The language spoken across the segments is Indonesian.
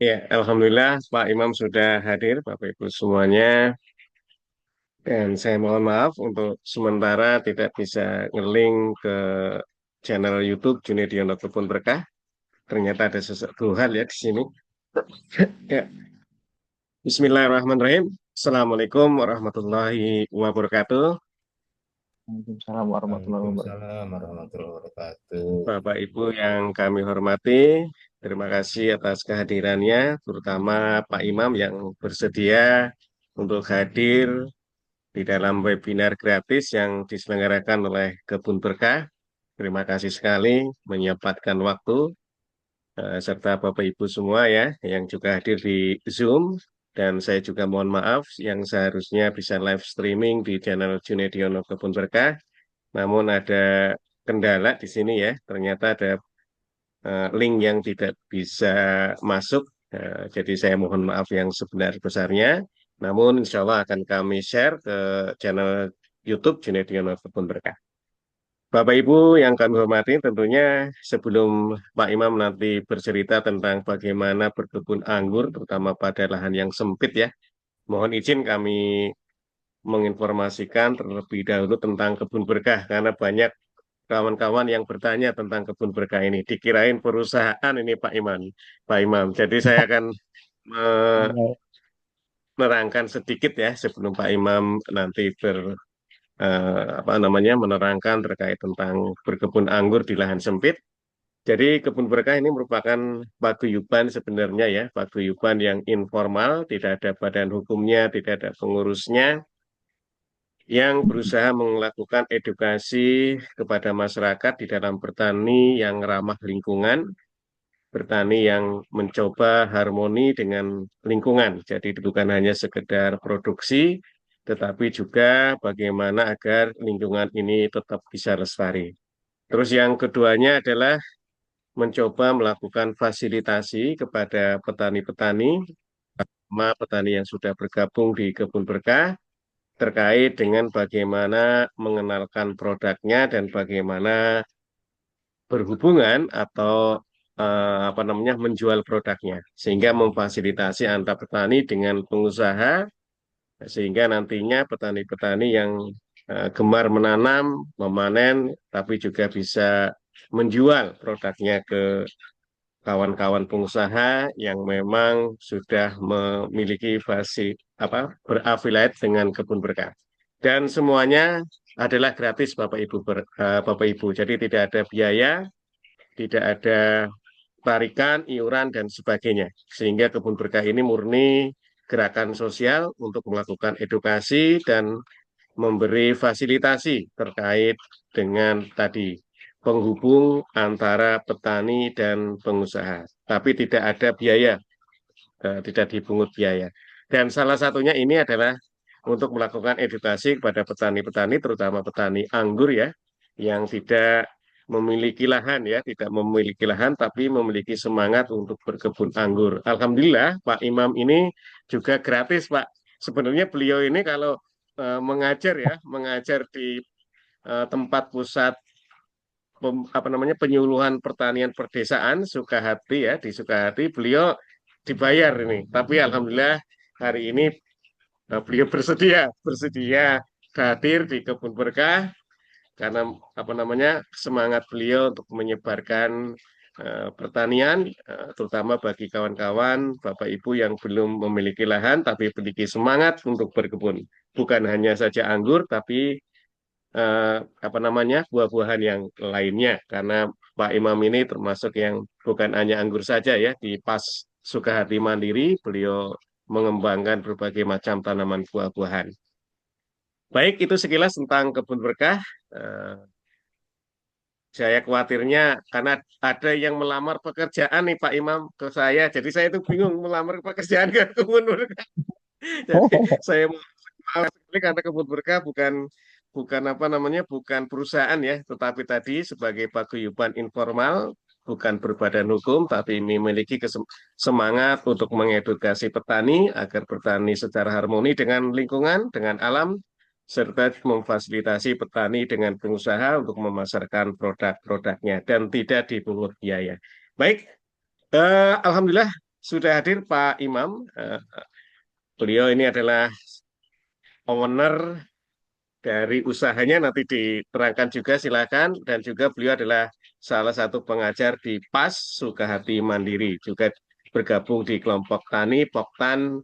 Ya, Alhamdulillah Pak Imam sudah hadir, Bapak Ibu semuanya. Dan saya mohon maaf untuk sementara tidak bisa nge-link ke channel YouTube Junediono Kebun Berkah. Ternyata ada sesuatu hal ya di sini. Ya, Bismillahirrahmanirrahim. Assalamualaikum warahmatullahi wabarakatuh. Waalaikumsalam warahmatullahi wabarakatuh. Waalaikumsalam warahmatullahi wabarakatuh. Bapak Ibu yang kami hormati, terima kasih atas kehadirannya, terutama Pak Imam yang bersedia untuk hadir di dalam webinar gratis yang diselenggarakan oleh Kebun Berkah. Terima kasih sekali menyempatkan waktu serta Bapak Ibu semua ya yang juga hadir di Zoom, dan saya juga mohon maaf yang seharusnya bisa live streaming di channel Junediono Kebun Berkah, namun ada kendala di sini ya. Ternyata ada link yang tidak bisa masuk. Jadi saya mohon maaf yang sebenar-besarnya. Namun insya Allah akan kami share ke channel YouTube Junediono Kebun Berkah. Bapak Ibu yang kami hormati, tentunya sebelum Pak Imam nanti bercerita tentang bagaimana berkebun anggur, terutama pada lahan yang sempit ya, mohon izin kami menginformasikan terlebih dahulu tentang kebun berkah, karena banyak kawan-kawan yang bertanya tentang kebun berkah ini. Dikirain perusahaan ini Pak Imam. Pak Imam. Jadi saya akan Ya, menerangkan sedikit ya sebelum Pak Imam nanti apa namanya menerangkan terkait tentang berkebun anggur di lahan sempit. Jadi kebun berkah ini merupakan paguyuban sebenarnya ya, paguyuban yang informal, tidak ada badan hukumnya, tidak ada pengurusnya, yang berusaha melakukan edukasi kepada masyarakat di dalam bertani yang ramah lingkungan, bertani yang mencoba harmoni dengan lingkungan. Jadi bukan hanya sekedar produksi, tetapi juga bagaimana agar lingkungan ini tetap bisa lestari. Terus yang keduanya adalah mencoba melakukan fasilitasi kepada petani-petani, petani yang sudah bergabung di Kebun Berkah, terkait dengan bagaimana mengenalkan produknya dan bagaimana berhubungan atau apa namanya menjual produknya, sehingga memfasilitasi antara petani dengan pengusaha, sehingga nantinya petani-petani yang gemar menanam, memanen, tapi juga bisa menjual produknya ke kawan-kawan pengusaha yang memang sudah memiliki apa berafiliat dengan Kebun Berkah. Dan semuanya adalah gratis Bapak Ibu. Jadi tidak ada biaya, tidak ada tarikan, iuran dan sebagainya. Sehingga Kebun Berkah ini murni gerakan sosial untuk melakukan edukasi dan memberi fasilitasi terkait dengan tadi penghubung antara petani dan pengusaha. Tapi tidak ada biaya, tidak dipungut biaya. Dan salah satunya ini adalah untuk melakukan edukasi kepada petani-petani, terutama petani anggur ya, yang tidak memiliki lahan ya, tidak memiliki lahan, tapi memiliki semangat untuk berkebun anggur. Alhamdulillah, Pak Imam ini juga gratis, Pak. Sebenarnya beliau ini kalau mengajar ya, mengajar di tempat pusat apa namanya penyuluhan pertanian perdesaan Sukahati ya, di Sukahati beliau dibayar ini. Tapi alhamdulillah hari ini beliau bersedia bersedia hadir di Kebun Berkah karena apa namanya semangat beliau untuk menyebarkan pertanian, terutama bagi kawan-kawan Bapak Ibu yang belum memiliki lahan tapi memiliki semangat untuk berkebun. Bukan hanya saja anggur tapi eh, apa namanya buah-buahan yang lainnya, karena Pak Imam ini termasuk yang bukan hanya anggur saja ya, di Pas Sukahati Mandiri beliau mengembangkan berbagai macam tanaman buah-buahan. Baik, itu sekilas tentang Kebun Berkah. Eh, saya khawatirnya karena ada yang melamar pekerjaan nih Pak Imam ke saya, jadi saya itu bingung melamar pekerjaan ke Kebun Berkah. Jadi saya mau maaf sekali karena Kebun Berkah bukan bukan apa namanya bukan perusahaan ya, tetapi tadi sebagai paguyuban informal, bukan berbadan hukum, tapi memiliki semangat untuk mengedukasi petani agar bertani secara harmoni dengan lingkungan, dengan alam, serta memfasilitasi petani dengan pengusaha untuk memasarkan produk-produknya dan tidak dipungut biaya. Baik, Alhamdulillah. sudah hadir Pak Imam. Beliau ini adalah owner dari usahanya, nanti diterangkan juga silakan. Dan juga beliau adalah salah satu pengajar di PAS Sukahati Mandiri, juga bergabung di kelompok tani Poktan,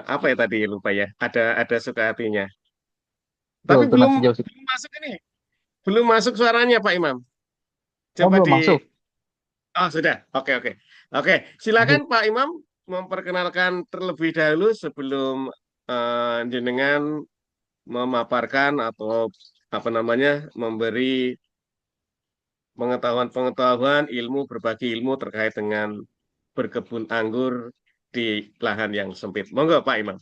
apa ya tadi lupa ya, ada Sukahatinya. Betul, Tapi tuh belum nasi jauh. belum masuk ini, belum masuk suaranya Pak Imam. Oh, Coba belum di, masuk. oh sudah, oke oke oke, silakan Pak Imam memperkenalkan terlebih dahulu sebelum jenengan memaparkan atau apa namanya, memberi pengetahuan-pengetahuan, ilmu, berbagi ilmu terkait dengan berkebun anggur di lahan yang sempit. Monggo Pak Imam.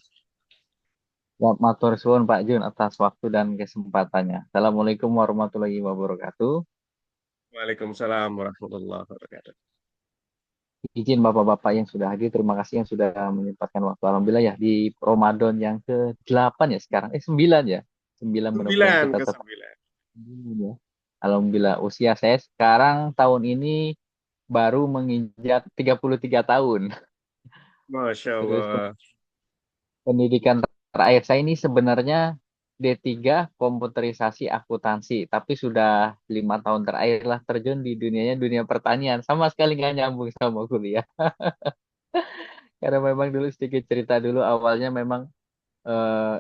Ya, matur suwun Pak Jun atas waktu dan kesempatannya. Assalamualaikum warahmatullahi wabarakatuh. Waalaikumsalam warahmatullahi wabarakatuh. Izin Bapak-Bapak yang sudah hadir, terima kasih yang sudah menyempatkan waktu. Alhamdulillah ya, di Ramadan yang ke-8 ya sekarang. 9 ya. 9 mudah-mudahan Sembilan kita ke tetap. sembilan. Ya. Alhamdulillah usia saya sekarang tahun ini baru menginjak 33 tahun. Masya Terus Allah. pendidikan terakhir saya ini sebenarnya D3 komputerisasi akuntansi, tapi sudah 5 tahun terakhir lah terjun di dunianya dunia pertanian, sama sekali nggak nyambung sama kuliah. Karena memang dulu sedikit cerita dulu awalnya memang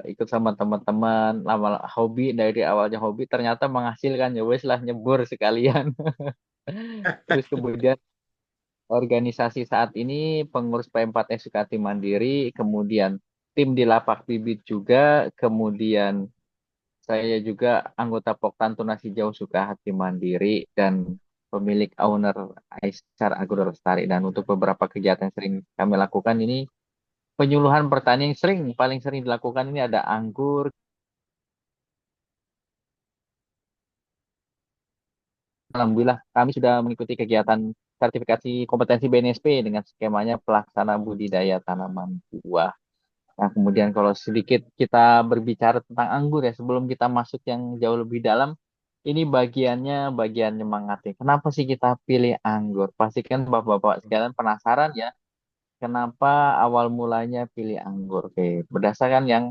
ikut sama teman-teman, lama hobi dari awalnya hobi ternyata menghasilkan ya wes lah nyebur sekalian. Terus kemudian organisasi saat ini pengurus P4S Sukati Mandiri, kemudian tim di Lapak Bibit juga, kemudian saya juga anggota Poktan Tunas Hijau Sukahati Mandiri dan pemilik owner Aisyar Agro Lestari. Dan untuk beberapa kegiatan yang sering kami lakukan ini penyuluhan pertanian yang paling sering dilakukan ini ada anggur. Alhamdulillah kami sudah mengikuti kegiatan sertifikasi kompetensi BNSP dengan skemanya pelaksana budidaya tanaman buah. Nah, kemudian kalau sedikit kita berbicara tentang anggur ya, sebelum kita masuk yang jauh lebih dalam, ini bagian nyemangatin. Kenapa sih kita pilih anggur? Pasti kan Bapak-bapak sekalian penasaran ya, kenapa awal mulanya pilih anggur? Oke, berdasarkan yang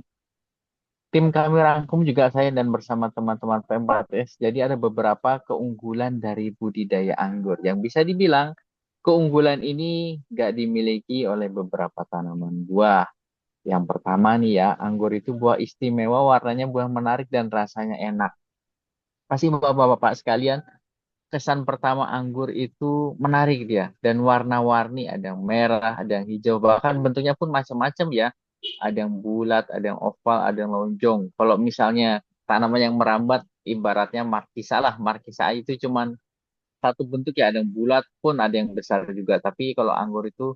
tim kami rangkum juga saya dan bersama teman-teman P4S, jadi ada beberapa keunggulan dari budidaya anggur yang bisa dibilang keunggulan ini nggak dimiliki oleh beberapa tanaman buah. Yang pertama nih ya, anggur itu buah istimewa, warnanya buah menarik dan rasanya enak. Pasti bapak-bapak sekalian, kesan pertama anggur itu menarik dia. Dan warna-warni, ada yang merah, ada yang hijau, bahkan bentuknya pun macam-macam ya. Ada yang bulat, ada yang oval, ada yang lonjong. Kalau misalnya tanaman yang merambat, ibaratnya markisa lah. Markisa itu cuman satu bentuk ya, ada yang bulat pun, ada yang besar juga. Tapi kalau anggur itu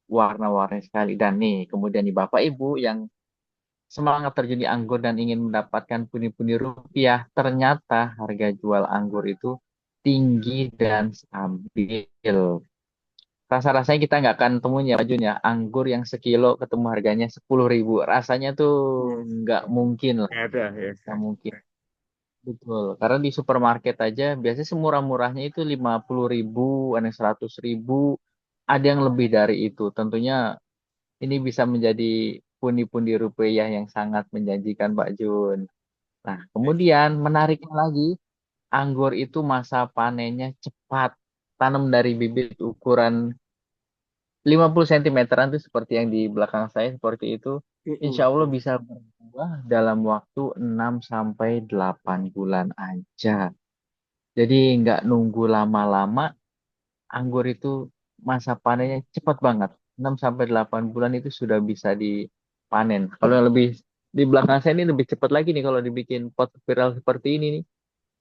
warna-warni sekali. Dan nih, kemudian nih Bapak Ibu yang semangat terjun di anggur dan ingin mendapatkan pundi-pundi rupiah, ternyata harga jual anggur itu tinggi dan stabil. Rasa-rasanya kita nggak akan temuin ya, Pak Jun ya, anggur yang sekilo ketemu harganya 10.000. Rasanya tuh Hmm, nggak mungkin lah, ada ya. nggak mungkin. Betul, karena di supermarket aja biasanya semurah-murahnya itu 50.000, ada yang 100.000, ada yang lebih dari itu. Tentunya ini bisa menjadi pundi-pundi rupiah yang sangat menjanjikan, Pak Jun. Nah, kemudian menariknya lagi, anggur itu masa panennya cepat. Tanam dari bibit ukuran 50 cm itu seperti yang di belakang saya seperti itu. Insya Allah bisa berbuah dalam waktu 6 sampai 8 bulan aja. Jadi nggak nunggu lama-lama, anggur itu masa panennya cepat banget. 6 sampai 8 bulan itu sudah bisa dipanen. Kalau yang lebih di belakang saya ini lebih cepat lagi nih kalau dibikin pot viral seperti ini nih.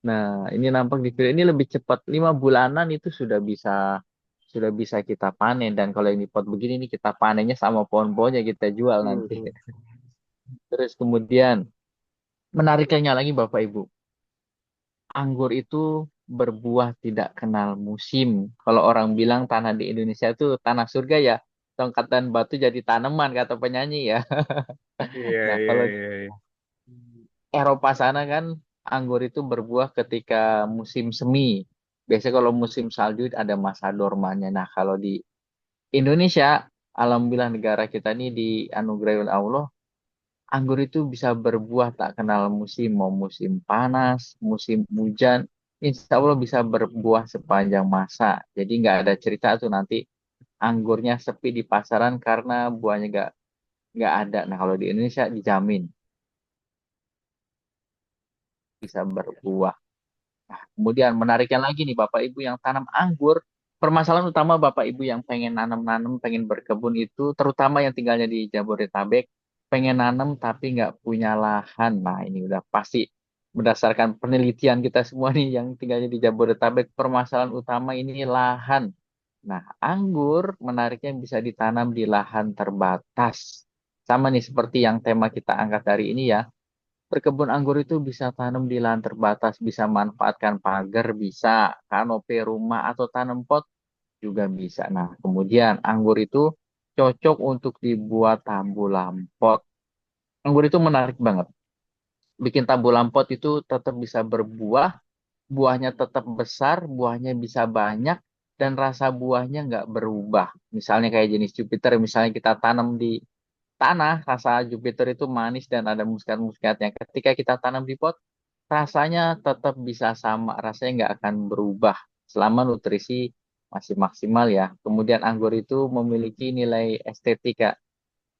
Nah, ini nampak di video ini lebih cepat. 5 bulanan itu sudah bisa kita panen. Dan kalau yang di pot begini nih kita panennya sama pohon-pohonnya kita jual nanti. Terus kemudian menariknya lagi Bapak Ibu, anggur itu berbuah tidak kenal musim. Kalau orang bilang tanah di Indonesia itu tanah surga ya, tongkat dan batu jadi tanaman kata penyanyi ya. Iya, Nah, iya, kalau iya, iya. Eropa sana kan anggur itu berbuah ketika musim semi. Biasanya kalau musim salju ada masa dormannya. Nah, kalau di Indonesia, alhamdulillah negara kita ini dianugerahi oleh Allah, anggur itu bisa berbuah tak kenal musim, mau musim panas, musim hujan, insya Allah bisa berbuah sepanjang masa. Jadi nggak ada cerita tuh nanti anggurnya sepi di pasaran karena buahnya nggak ada. Nah kalau di Indonesia dijamin bisa berbuah. Nah, kemudian menariknya lagi nih Bapak Ibu yang tanam anggur, permasalahan utama Bapak Ibu yang pengen nanam-nanam, pengen berkebun itu, terutama yang tinggalnya di Jabodetabek, pengen nanam tapi nggak punya lahan. Nah, ini udah pasti berdasarkan penelitian kita semua nih yang tinggalnya di Jabodetabek, permasalahan utama ini lahan. Nah, anggur menariknya bisa ditanam di lahan terbatas. Sama nih seperti yang tema kita angkat hari ini ya. Berkebun anggur itu bisa tanam di lahan terbatas, bisa manfaatkan pagar, bisa kanopi rumah atau tanam pot juga bisa. Nah, kemudian anggur itu cocok untuk dibuat tambulan pot. Anggur itu menarik banget. Bikin tambulan pot itu tetap bisa berbuah, buahnya tetap besar, buahnya bisa banyak, dan rasa buahnya nggak berubah. Misalnya kayak jenis Jupiter, misalnya kita tanam di tanah, rasa Jupiter itu manis dan ada muskat-muskatnya. Ketika kita tanam di pot, rasanya tetap bisa sama, rasanya nggak akan berubah selama nutrisi masih maksimal ya. Kemudian anggur itu memiliki nilai estetika.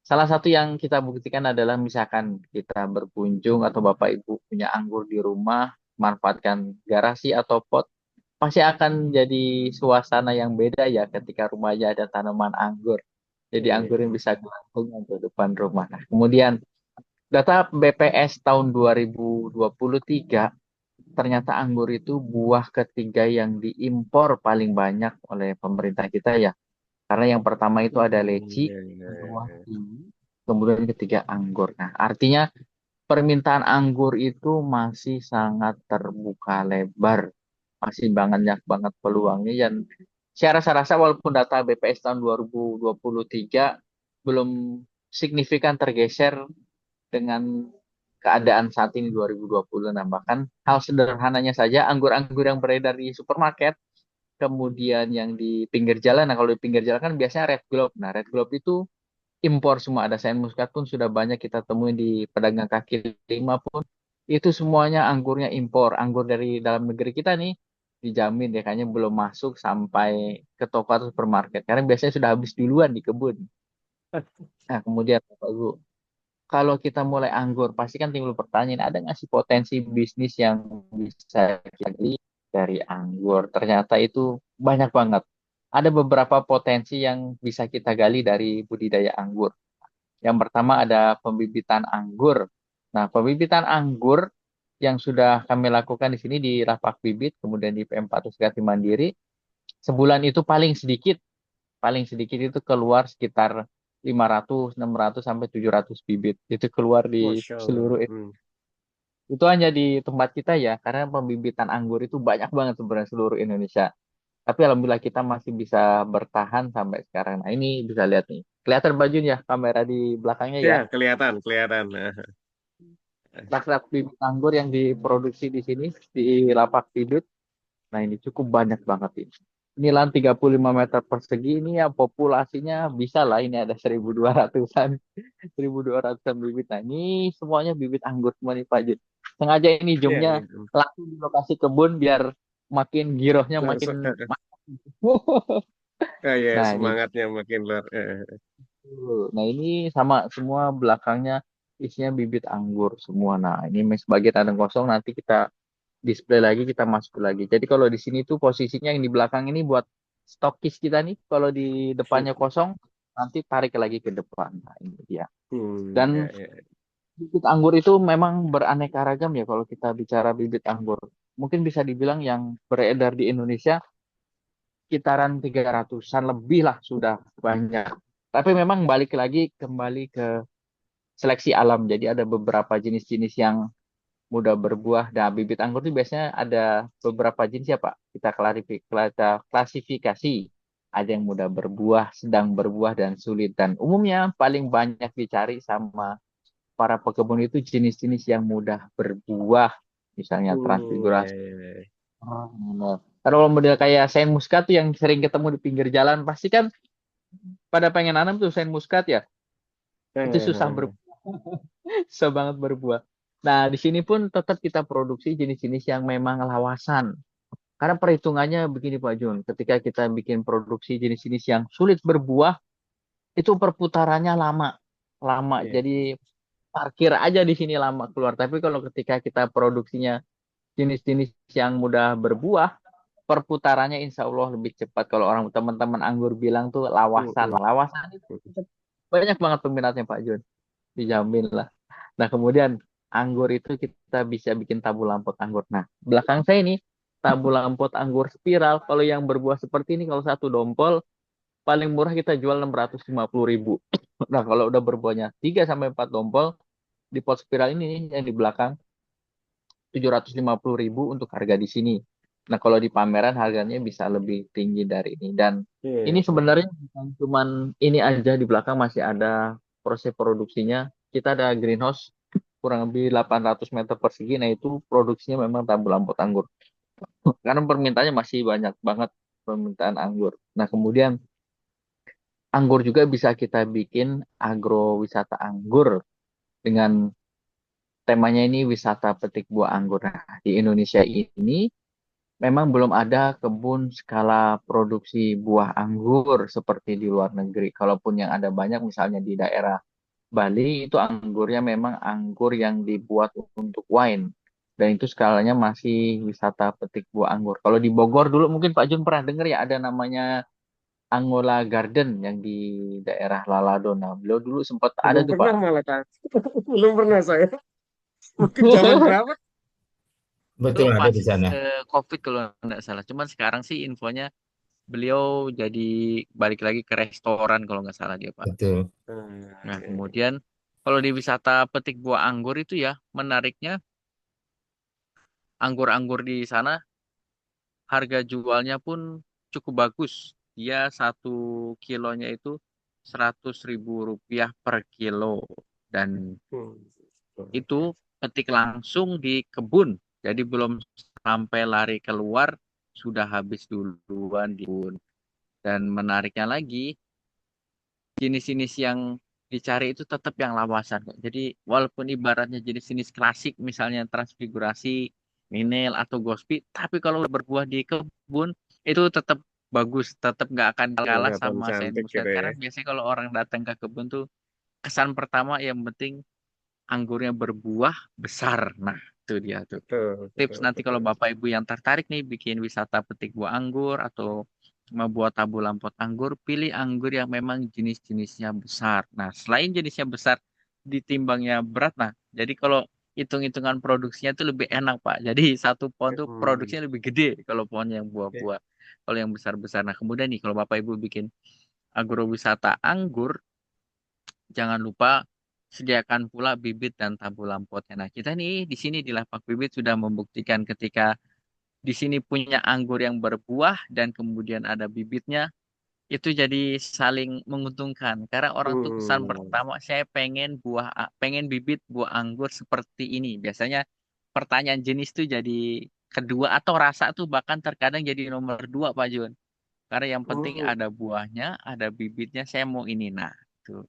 Salah satu yang kita buktikan adalah misalkan kita berkunjung atau Bapak Ibu punya anggur di rumah, manfaatkan garasi atau pot, pasti akan jadi suasana yang beda ya ketika rumahnya ada tanaman anggur. Jadi Iya. anggur yang bisa gantung untuk depan rumah. Nah, kemudian data BPS tahun 2023 ternyata anggur itu buah ketiga yang diimpor paling banyak oleh pemerintah kita ya. Karena yang pertama itu ada leci, Iya, iya, kedua iya. kiwi, kemudian ketiga anggur. Nah, artinya permintaan anggur itu masih sangat terbuka lebar, masih banyak banget peluangnya. Dan saya rasa-rasa walaupun data BPS tahun 2023 belum signifikan tergeser dengan keadaan saat ini 2020. Nah, bahkan hal sederhananya saja anggur-anggur yang beredar di supermarket, kemudian yang di pinggir jalan. Nah, kalau di pinggir jalan kan biasanya red globe. Nah, red globe itu impor semua. Ada sains muskat pun sudah banyak kita temui di pedagang kaki lima pun. Itu semuanya anggurnya impor. Anggur dari dalam negeri kita nih dijamin ya kayaknya belum masuk sampai ke toko atau supermarket. Karena biasanya sudah habis duluan di kebun. Nah, kemudian Bapak Ibu, kalau kita mulai anggur, pasti kan timbul pertanyaan, ada nggak sih potensi bisnis yang bisa kita gali dari anggur? Ternyata itu banyak banget. Ada beberapa potensi yang bisa kita gali dari budidaya anggur. Yang pertama ada pembibitan anggur. Nah, pembibitan anggur yang sudah kami lakukan di sini di Lapak Bibit, kemudian di PM4 Sukati Mandiri, sebulan itu paling sedikit itu keluar sekitar 500, 600 sampai 700 bibit. Itu keluar di Masya Allah. seluruh itu hanya di tempat kita ya, karena pembibitan anggur itu banyak banget sebenarnya seluruh Indonesia. Tapi alhamdulillah kita masih bisa bertahan sampai sekarang. Nah, ini bisa lihat nih. Kelihatan bajunya kamera di belakangnya Ya, ya. kelihatan, kelihatan. Rak-rak bibit anggur yang diproduksi di sini di Lapak Bibit. Nah, ini cukup banyak banget ini. Ini lahan 35 meter persegi ini ya populasinya bisa lah ini ada 1.200-an 1.200-an bibit. Nah, ini semuanya bibit anggur semua nih Pak Jun. Sengaja ini Iya, zoomnya iya. langsung di lokasi kebun biar makin girohnya makin. Ya, Nah, ini. semangatnya makin luar. Nah, ini sama semua belakangnya isinya bibit anggur semua. Nah, ini sebagian ada yang kosong nanti kita display lagi kita masuk lagi. Jadi kalau di sini tuh posisinya yang di belakang ini buat stokis kita nih. Kalau di depannya kosong nanti tarik lagi ke depan. Nah, ini dia. Dan Ya, ya. bibit anggur itu memang beraneka ragam ya kalau kita bicara bibit anggur. Mungkin bisa dibilang yang beredar di Indonesia sekitaran 300-an lebih lah sudah banyak. Tapi memang balik lagi kembali ke seleksi alam. Jadi ada beberapa jenis-jenis yang mudah berbuah. Nah, bibit anggur itu biasanya ada beberapa jenis ya Pak. Kita klasifikasi. Ada yang mudah berbuah, sedang berbuah, dan sulit. Dan umumnya paling banyak dicari sama para pekebun itu jenis-jenis yang mudah berbuah. Misalnya Ya, transfigurasi. ya. Nah, kalau model kayak sain muskat tuh yang sering ketemu di pinggir jalan, pasti kan pada pengen nanam tuh sen muskat ya, itu susah Eh, susah banget berbuah. Nah, di sini pun tetap kita produksi jenis-jenis yang memang lawasan. Karena perhitungannya begini Pak Jun, ketika kita bikin produksi jenis-jenis yang sulit berbuah, itu perputarannya lama. Lama. iya. Jadi parkir aja di sini lama keluar. Tapi kalau ketika kita produksinya jenis-jenis yang mudah berbuah, perputarannya insya Allah lebih cepat. Kalau orang teman-teman anggur bilang tuh Mm, lawasan. mm, Lawasan itu mm. banyak banget peminatnya Pak Jun. Dijamin lah. Nah, kemudian anggur itu kita bisa bikin tabu lampot anggur. Nah, belakang saya ini tabu lampot anggur spiral. Kalau yang berbuah seperti ini, kalau satu dompol, paling murah kita jual 650.000. Nah, kalau udah berbuahnya 3 sampai 4 dompol, di pot spiral ini nih, yang di belakang, 750.000 untuk harga di sini. Nah, kalau di pameran harganya bisa lebih tinggi dari ini. Dan Iya, ini iya. sebenarnya bukan cuman ini aja, di belakang masih ada proses produksinya. Kita ada greenhouse kurang lebih 800 meter persegi. Nah, itu produksinya memang tabu lampot anggur. Karena permintaannya masih banyak banget permintaan anggur. Nah, kemudian anggur juga bisa kita bikin agrowisata anggur dengan temanya ini wisata petik buah anggur. Nah, di Indonesia ini memang belum ada kebun skala produksi buah anggur seperti di luar negeri. Kalaupun yang ada banyak misalnya di daerah Bali itu anggurnya memang anggur yang dibuat untuk wine. Dan itu skalanya masih wisata petik buah anggur. Kalau di Bogor dulu mungkin Pak Jun pernah dengar ya ada namanya Angola Garden yang di daerah Laladona. Beliau dulu sempat ada Belum tuh Pak. pernah malah Kak. Belum pernah saya. Mungkin zaman berapa? Itu Betul ada pas di sana. COVID kalau nggak salah. Cuman sekarang sih infonya beliau jadi balik lagi ke restoran kalau nggak salah dia Pak. Betul. Nah Oke. kemudian kalau di wisata petik buah anggur itu ya menariknya anggur-anggur di sana harga jualnya pun cukup bagus. Dia 1 kilonya itu 100.000 rupiah per kilo dan Hmm. itu petik langsung di kebun. Jadi belum sampai lari keluar sudah habis duluan di kebun. Dan menariknya lagi, jenis-jenis yang dicari itu tetap yang lawasan kok. Jadi walaupun ibaratnya jenis-jenis klasik misalnya transfigurasi, minel atau gospi, tapi kalau berbuah di kebun itu tetap bagus, tetap nggak akan kalah Kelihatan sama sain cantik muskat. gitu ya. Karena biasanya kalau orang datang ke kebun tuh kesan pertama yang penting anggurnya berbuah besar. Nah, itu dia tuh. Betul, Tips betul, nanti kalau betul. Bapak Ibu yang tertarik nih bikin wisata petik buah anggur atau membuat tabu lampot anggur, pilih anggur yang memang jenis-jenisnya besar. Nah, selain jenisnya besar, ditimbangnya berat. Nah, jadi kalau hitung-hitungan produksinya itu lebih enak, Pak. Jadi satu pohon tuh Hmm. produksinya lebih gede kalau pohon yang Ya. buah-buah. Kalau yang besar-besar. Nah, kemudian nih kalau Bapak Ibu bikin agrowisata anggur, jangan lupa sediakan pula bibit dan tabu lampotnya. Nah, kita nih di sini di Lapak Bibit sudah membuktikan ketika di sini punya anggur yang berbuah dan kemudian ada bibitnya, itu jadi saling menguntungkan. Karena orang tuh kesan Hmm. pertama, saya pengen bibit buah anggur seperti ini. Biasanya pertanyaan jenis tuh jadi kedua atau rasa tuh bahkan terkadang jadi nomor dua, Pak Jun. Karena yang penting Hmm. ada buahnya, ada bibitnya, saya mau ini. Nah, tuh.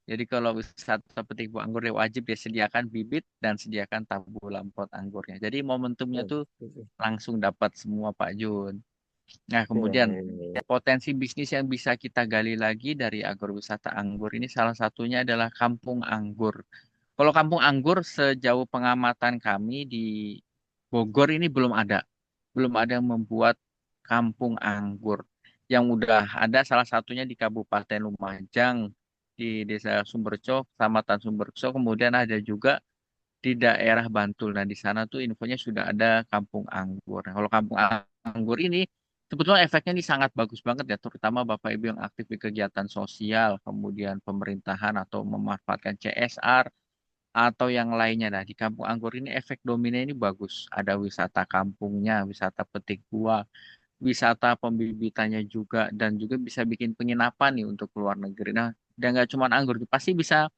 Jadi kalau wisata petik buah anggur ya wajib ya sediakan bibit dan sediakan tabu lampot anggurnya. Jadi momentumnya Hmm. tuh langsung dapat semua Pak Jun. Nah, Iya, kemudian iya, iya. potensi bisnis yang bisa kita gali lagi dari agrowisata anggur ini salah satunya adalah kampung anggur. Kalau kampung anggur sejauh pengamatan kami di Bogor ini belum ada. Belum ada yang membuat kampung anggur. Yang udah ada salah satunya di Kabupaten Lumajang, di Desa Sumberco, Kecamatan Sumberco. Kemudian ada juga di daerah Bantul. Nah, di sana tuh infonya sudah ada kampung anggur. Nah, kalau kampung anggur ini sebetulnya efeknya ini sangat bagus banget ya, terutama Bapak Ibu yang aktif di kegiatan sosial, kemudian pemerintahan atau memanfaatkan CSR atau yang lainnya. Nah, di kampung anggur ini efek dominan ini bagus. Ada wisata kampungnya, wisata petik buah, wisata pembibitannya juga, dan juga bisa bikin penginapan nih untuk luar negeri. Nah, dan nggak cuma anggur, pasti bisa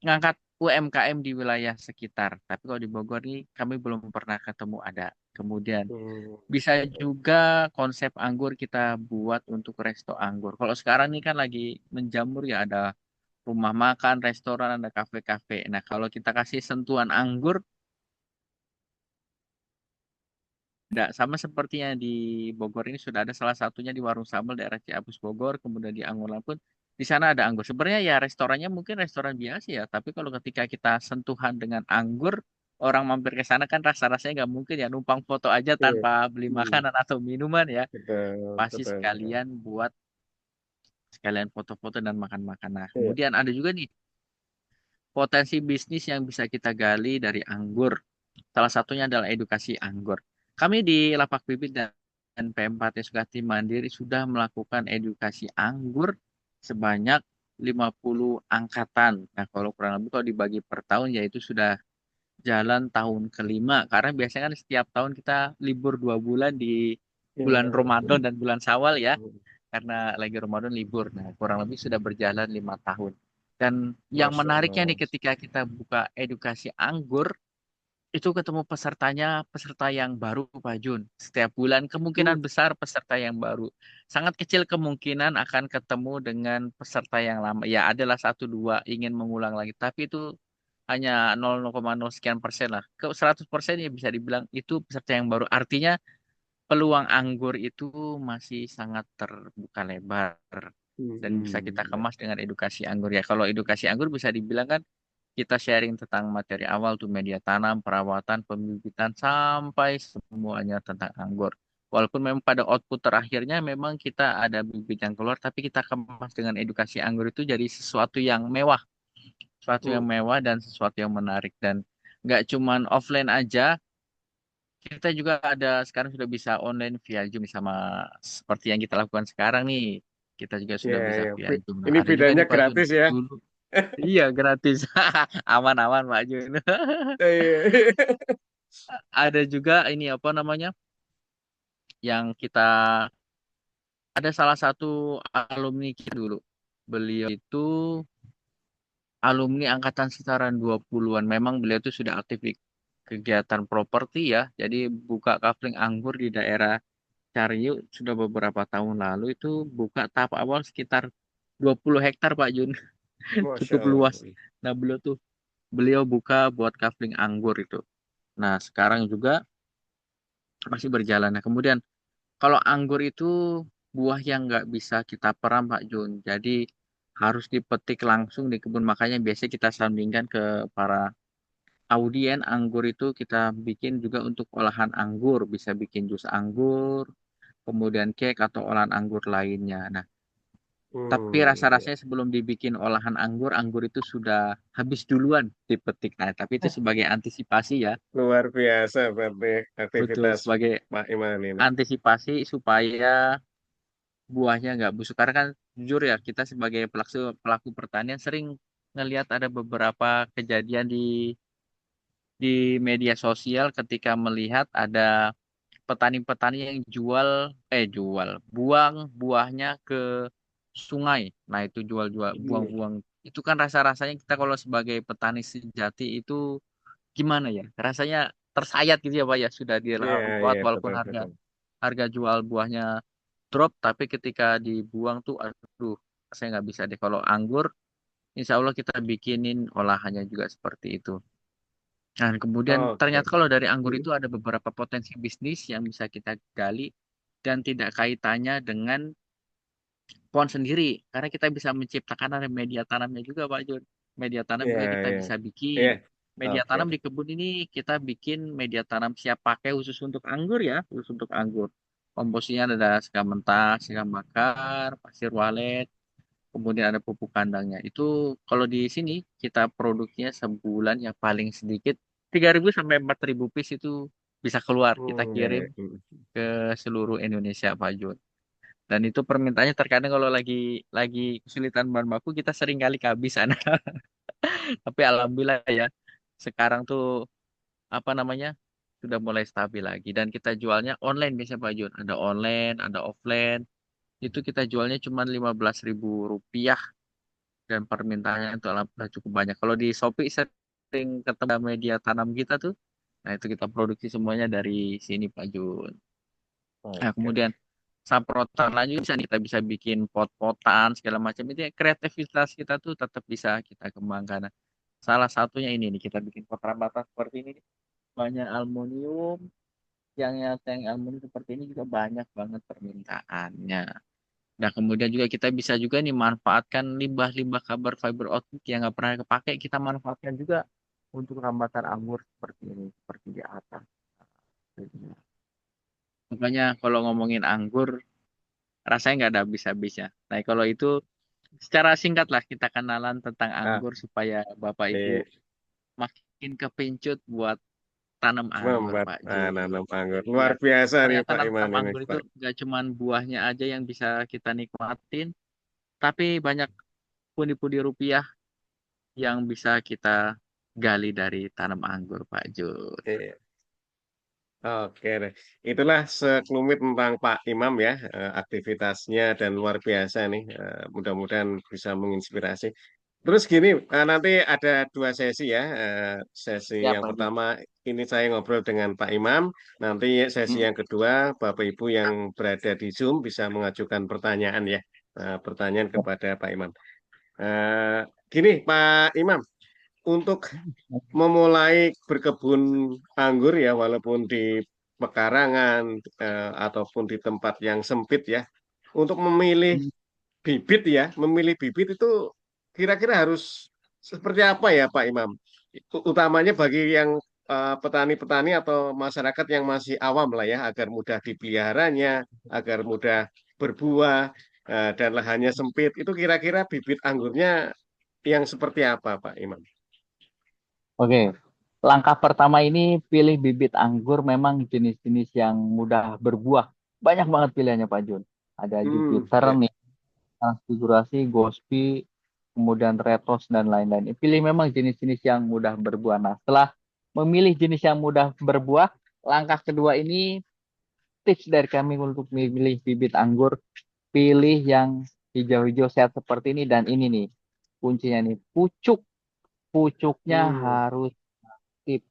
ngangkat UMKM di wilayah sekitar. Tapi kalau di Bogor nih kami belum pernah ketemu ada. Kemudian Hmm. bisa juga konsep anggur kita buat untuk resto anggur. Kalau sekarang nih kan lagi menjamur ya, ada rumah makan, restoran, ada kafe-kafe. Nah, kalau kita kasih sentuhan anggur, tidak sama sepertinya di Bogor ini sudah ada salah satunya di Warung Sambal daerah Ciamis Bogor, kemudian di Angola pun di sana ada anggur. Sebenarnya ya restorannya mungkin restoran biasa ya, tapi kalau ketika kita sentuhan dengan anggur, orang mampir ke sana kan rasa-rasanya nggak mungkin ya numpang foto aja Iya. tanpa beli Hmm. makanan atau minuman ya. Betul, Pasti betul, betul. sekalian buat sekalian foto-foto dan makan-makan. Nah, Iya. kemudian ada juga nih potensi bisnis yang bisa kita gali dari anggur. Salah satunya adalah edukasi anggur. Kami di Lapak Bibit dan P4 Sukati Mandiri sudah melakukan edukasi anggur sebanyak 50 angkatan. Nah, kalau kurang lebih kalau dibagi per tahun yaitu sudah jalan tahun kelima. Karena biasanya kan setiap tahun kita libur 2 bulan di bulan Iya. Ramadan dan bulan Syawal ya. Hmm. Karena lagi Ramadan libur. Nah, kurang lebih sudah berjalan 5 tahun. Dan yang Masya menariknya nih Allah. ketika kita buka edukasi anggur, itu ketemu pesertanya, peserta yang baru, Pak Jun. Setiap bulan Hmm. kemungkinan besar peserta yang baru. Sangat kecil kemungkinan akan ketemu dengan peserta yang lama. Ya, adalah satu dua ingin mengulang lagi. Tapi itu hanya 0,0 sekian persen lah. Ke 100% ya bisa dibilang itu peserta yang baru. Artinya peluang anggur itu masih sangat terbuka lebar. Dan bisa kita Hmm. kemas dengan edukasi anggur. Ya, kalau edukasi anggur bisa dibilang kan kita sharing tentang materi awal tuh media tanam, perawatan, pembibitan sampai semuanya tentang anggur. Walaupun memang pada output terakhirnya memang kita ada bibit yang keluar, tapi kita kemas dengan edukasi anggur itu jadi sesuatu yang Hmm. mewah dan sesuatu yang menarik dan nggak cuman offline aja, kita juga ada sekarang sudah bisa online via Zoom sama seperti yang kita lakukan sekarang nih. Kita juga Ya, sudah bisa ya. via Zoom. Nah, Ini ada juga bedanya nih Pak Jun. gratis ya. Dulu iya gratis. Aman-aman Pak Jun. Iya. Ada juga ini apa namanya yang kita ada salah satu alumni kita dulu. Beliau itu alumni angkatan sekitaran 20-an. Memang beliau itu sudah aktif di kegiatan properti ya. Jadi buka kafling anggur di daerah Cariu sudah beberapa tahun lalu itu buka tahap awal sekitar 20 hektar Pak Jun. Masya Cukup luas. Allah. Nah, beliau buka buat kafling anggur itu. Nah, sekarang juga masih berjalan. Nah, kemudian kalau anggur itu buah yang nggak bisa kita peram, Pak Jun. Jadi harus dipetik langsung di kebun. Makanya biasanya kita sandingkan ke para audien. Anggur itu kita bikin juga untuk olahan anggur. Bisa bikin jus anggur, kemudian cake atau olahan anggur lainnya. Nah, tapi Hmm. Ya. rasa-rasanya sebelum dibikin olahan anggur, anggur itu sudah habis duluan dipetik. Nah, tapi itu sebagai antisipasi ya. Luar biasa berarti Betul, aktivitas sebagai Pak Iman ini. antisipasi supaya buahnya nggak busuk karena kan jujur ya kita sebagai pelaku pelaku pertanian sering ngelihat ada beberapa kejadian di media sosial ketika melihat ada petani-petani yang jual buang buahnya ke sungai. Nah, itu jual-jual Iya, buang-buang. Itu kan rasa-rasanya kita kalau sebagai petani sejati itu gimana ya? Rasanya tersayat gitu ya, Pak ya. Sudah iya, dirawat iya, walaupun betul, harga betul. harga jual buahnya drop, tapi ketika dibuang tuh aduh, saya nggak bisa deh. Kalau anggur, insya Allah kita bikinin olahannya juga seperti itu. Nah, kemudian Oke. ternyata kalau dari anggur Hmm. itu ada beberapa potensi bisnis yang bisa kita gali dan tidak kaitannya dengan pohon sendiri. Karena kita bisa menciptakan ada media tanamnya juga, Pak Jun. Media tanam Iya, juga kita iya. bisa bikin. Iya, Media oke. tanam di kebun ini kita bikin media tanam siap pakai khusus untuk anggur ya, khusus untuk anggur. Komposisinya ada sekam mentah, sekam bakar, pasir walet, kemudian ada pupuk kandangnya. Itu kalau di sini kita produksinya sebulan yang paling sedikit 3.000 sampai 4.000 piece itu bisa keluar. Kita Hmm, iya, kirim iya. Hmm. ke seluruh Indonesia, Pak Jun. Dan itu permintaannya terkadang kalau lagi kesulitan bahan baku kita sering kali kehabisan. Tapi alhamdulillah ya sekarang tuh apa namanya sudah mulai stabil lagi dan kita jualnya online biasanya Pak Jun. Ada online, ada offline. Itu kita jualnya cuma 15.000 rupiah dan permintaannya itu alhamdulillah cukup banyak. Kalau di Shopee sering ketemu media tanam kita tuh, nah itu kita produksi semuanya dari sini Pak Jun. Nah, Oke. kemudian saprotan lagi bisa nih, kita bisa bikin pot-potan segala macam itu ya, kreativitas kita tuh tetap bisa kita kembangkan. Nah, salah satunya ini nih kita bikin pot rambatan seperti ini nih. Banyak aluminium yang tank aluminium seperti ini juga banyak banget permintaannya. Nah, kemudian juga kita bisa juga nih manfaatkan limbah-limbah kabar fiber optik yang nggak pernah kepake, kita manfaatkan juga untuk rambatan anggur seperti ini, seperti di atas. Makanya kalau ngomongin anggur, rasanya nggak ada habis-habisnya. Nah, kalau itu secara singkat lah kita kenalan tentang Ah, anggur supaya Bapak Ibu iya. makin kepincut buat tanam anggur, Membuat Pak Jun. nanam anggur. Iya, Luar biasa nih ternyata Pak Iman nanam ini, anggur itu Pak. nggak cuman buahnya aja yang bisa kita nikmatin, tapi banyak pundi-pundi rupiah yang bisa kita gali dari tanam anggur, Pak Jun. Iya. Oke deh. Itulah sekelumit tentang Pak Imam ya, aktivitasnya dan luar biasa nih. Mudah-mudahan bisa menginspirasi. Terus gini, nanti ada dua sesi ya. Sesi Ya yang Pak Jun. pertama ini saya ngobrol dengan Pak Imam. Nanti sesi Mm. yang kedua, Bapak Ibu yang berada di Zoom bisa mengajukan pertanyaan ya. Pertanyaan kepada Pak Imam. Eh, Gini, Pak Imam, untuk memulai berkebun anggur ya, walaupun di pekarangan ataupun di tempat yang sempit ya, untuk memilih bibit ya, memilih bibit itu kira-kira harus seperti apa ya Pak Imam? Utamanya bagi yang petani-petani atau masyarakat yang masih awam lah ya, agar mudah dipeliharanya, agar mudah berbuah dan lahannya sempit. Itu kira-kira bibit anggurnya yang seperti apa Pak Imam? Oke, langkah pertama ini pilih bibit anggur memang jenis-jenis yang mudah berbuah. Banyak banget pilihannya Pak Jun. Ada Jupiter Ya. nih, Transfigurasi, Gospi, kemudian Retos dan lain-lain. Pilih memang jenis-jenis yang mudah berbuah. Nah, setelah memilih jenis yang mudah berbuah, langkah kedua ini tips dari kami untuk memilih bibit anggur. Pilih yang hijau-hijau sehat seperti ini dan ini nih kuncinya nih pucuknya Hmm. harus aktif.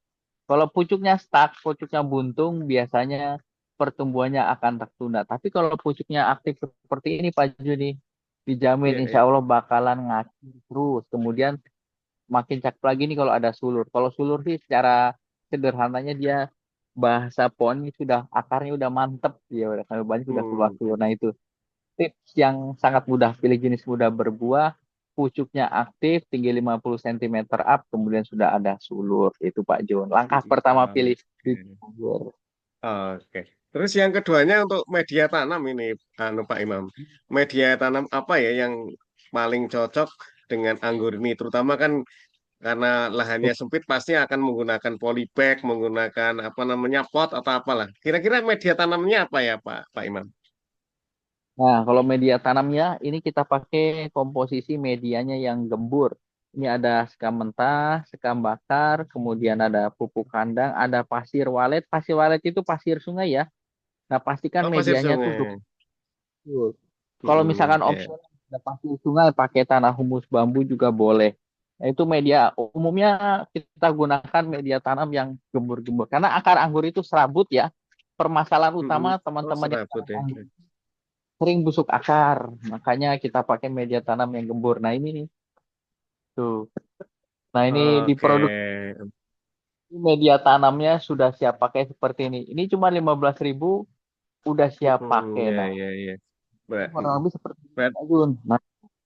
Kalau pucuknya stuck, pucuknya buntung, biasanya pertumbuhannya akan tertunda. Tapi kalau pucuknya aktif seperti ini Pak Juni, dijamin Iya, insya iya. Allah bakalan ngacir terus. Kemudian makin cakep lagi nih kalau ada sulur. Kalau sulur sih secara sederhananya dia bahasa pohonnya sudah akarnya udah mantep, ya udah sampai banyak sudah keluar Hmm. sulur. Nah itu tips yang sangat mudah, pilih jenis mudah berbuah, pucuknya aktif, tinggi 50 cm up, kemudian sudah ada sulur. Itu Pak Jon. Langkah pertama pilih bibit Oke. anggur. Oke. Terus yang keduanya untuk media tanam ini, Pak Imam. Media tanam apa ya yang paling cocok dengan anggur ini? Terutama kan karena lahannya sempit pasti akan menggunakan polybag, menggunakan apa namanya pot atau apalah. Kira-kira media tanamnya apa ya Pak Imam? Nah, kalau media tanamnya, ini kita pakai komposisi medianya yang gembur. Ini ada sekam mentah, sekam bakar, kemudian ada pupuk kandang, ada pasir walet. Pasir walet itu pasir sungai ya. Nah, pastikan Oh, pasir medianya tuh sungai. betul. Kalau Hmm, misalkan ya. opsional ada pasir sungai, pakai tanah humus bambu juga boleh. Nah, itu media umumnya kita gunakan media tanam yang gembur-gembur. Karena akar anggur itu serabut ya. Permasalahan utama Hmm. Oh, teman-teman yang serabut tanam ya. anggur sering busuk akar. Makanya kita pakai media tanam yang gembur. Nah, ini nih tuh. Nah, ini Oke. diproduksi media tanamnya sudah siap pakai seperti ini. Ini cuma 15.000 udah siap pakai. Ya, Nah, ya, ya. kurang lebih seperti ini Berat. Pak Jun. Nah,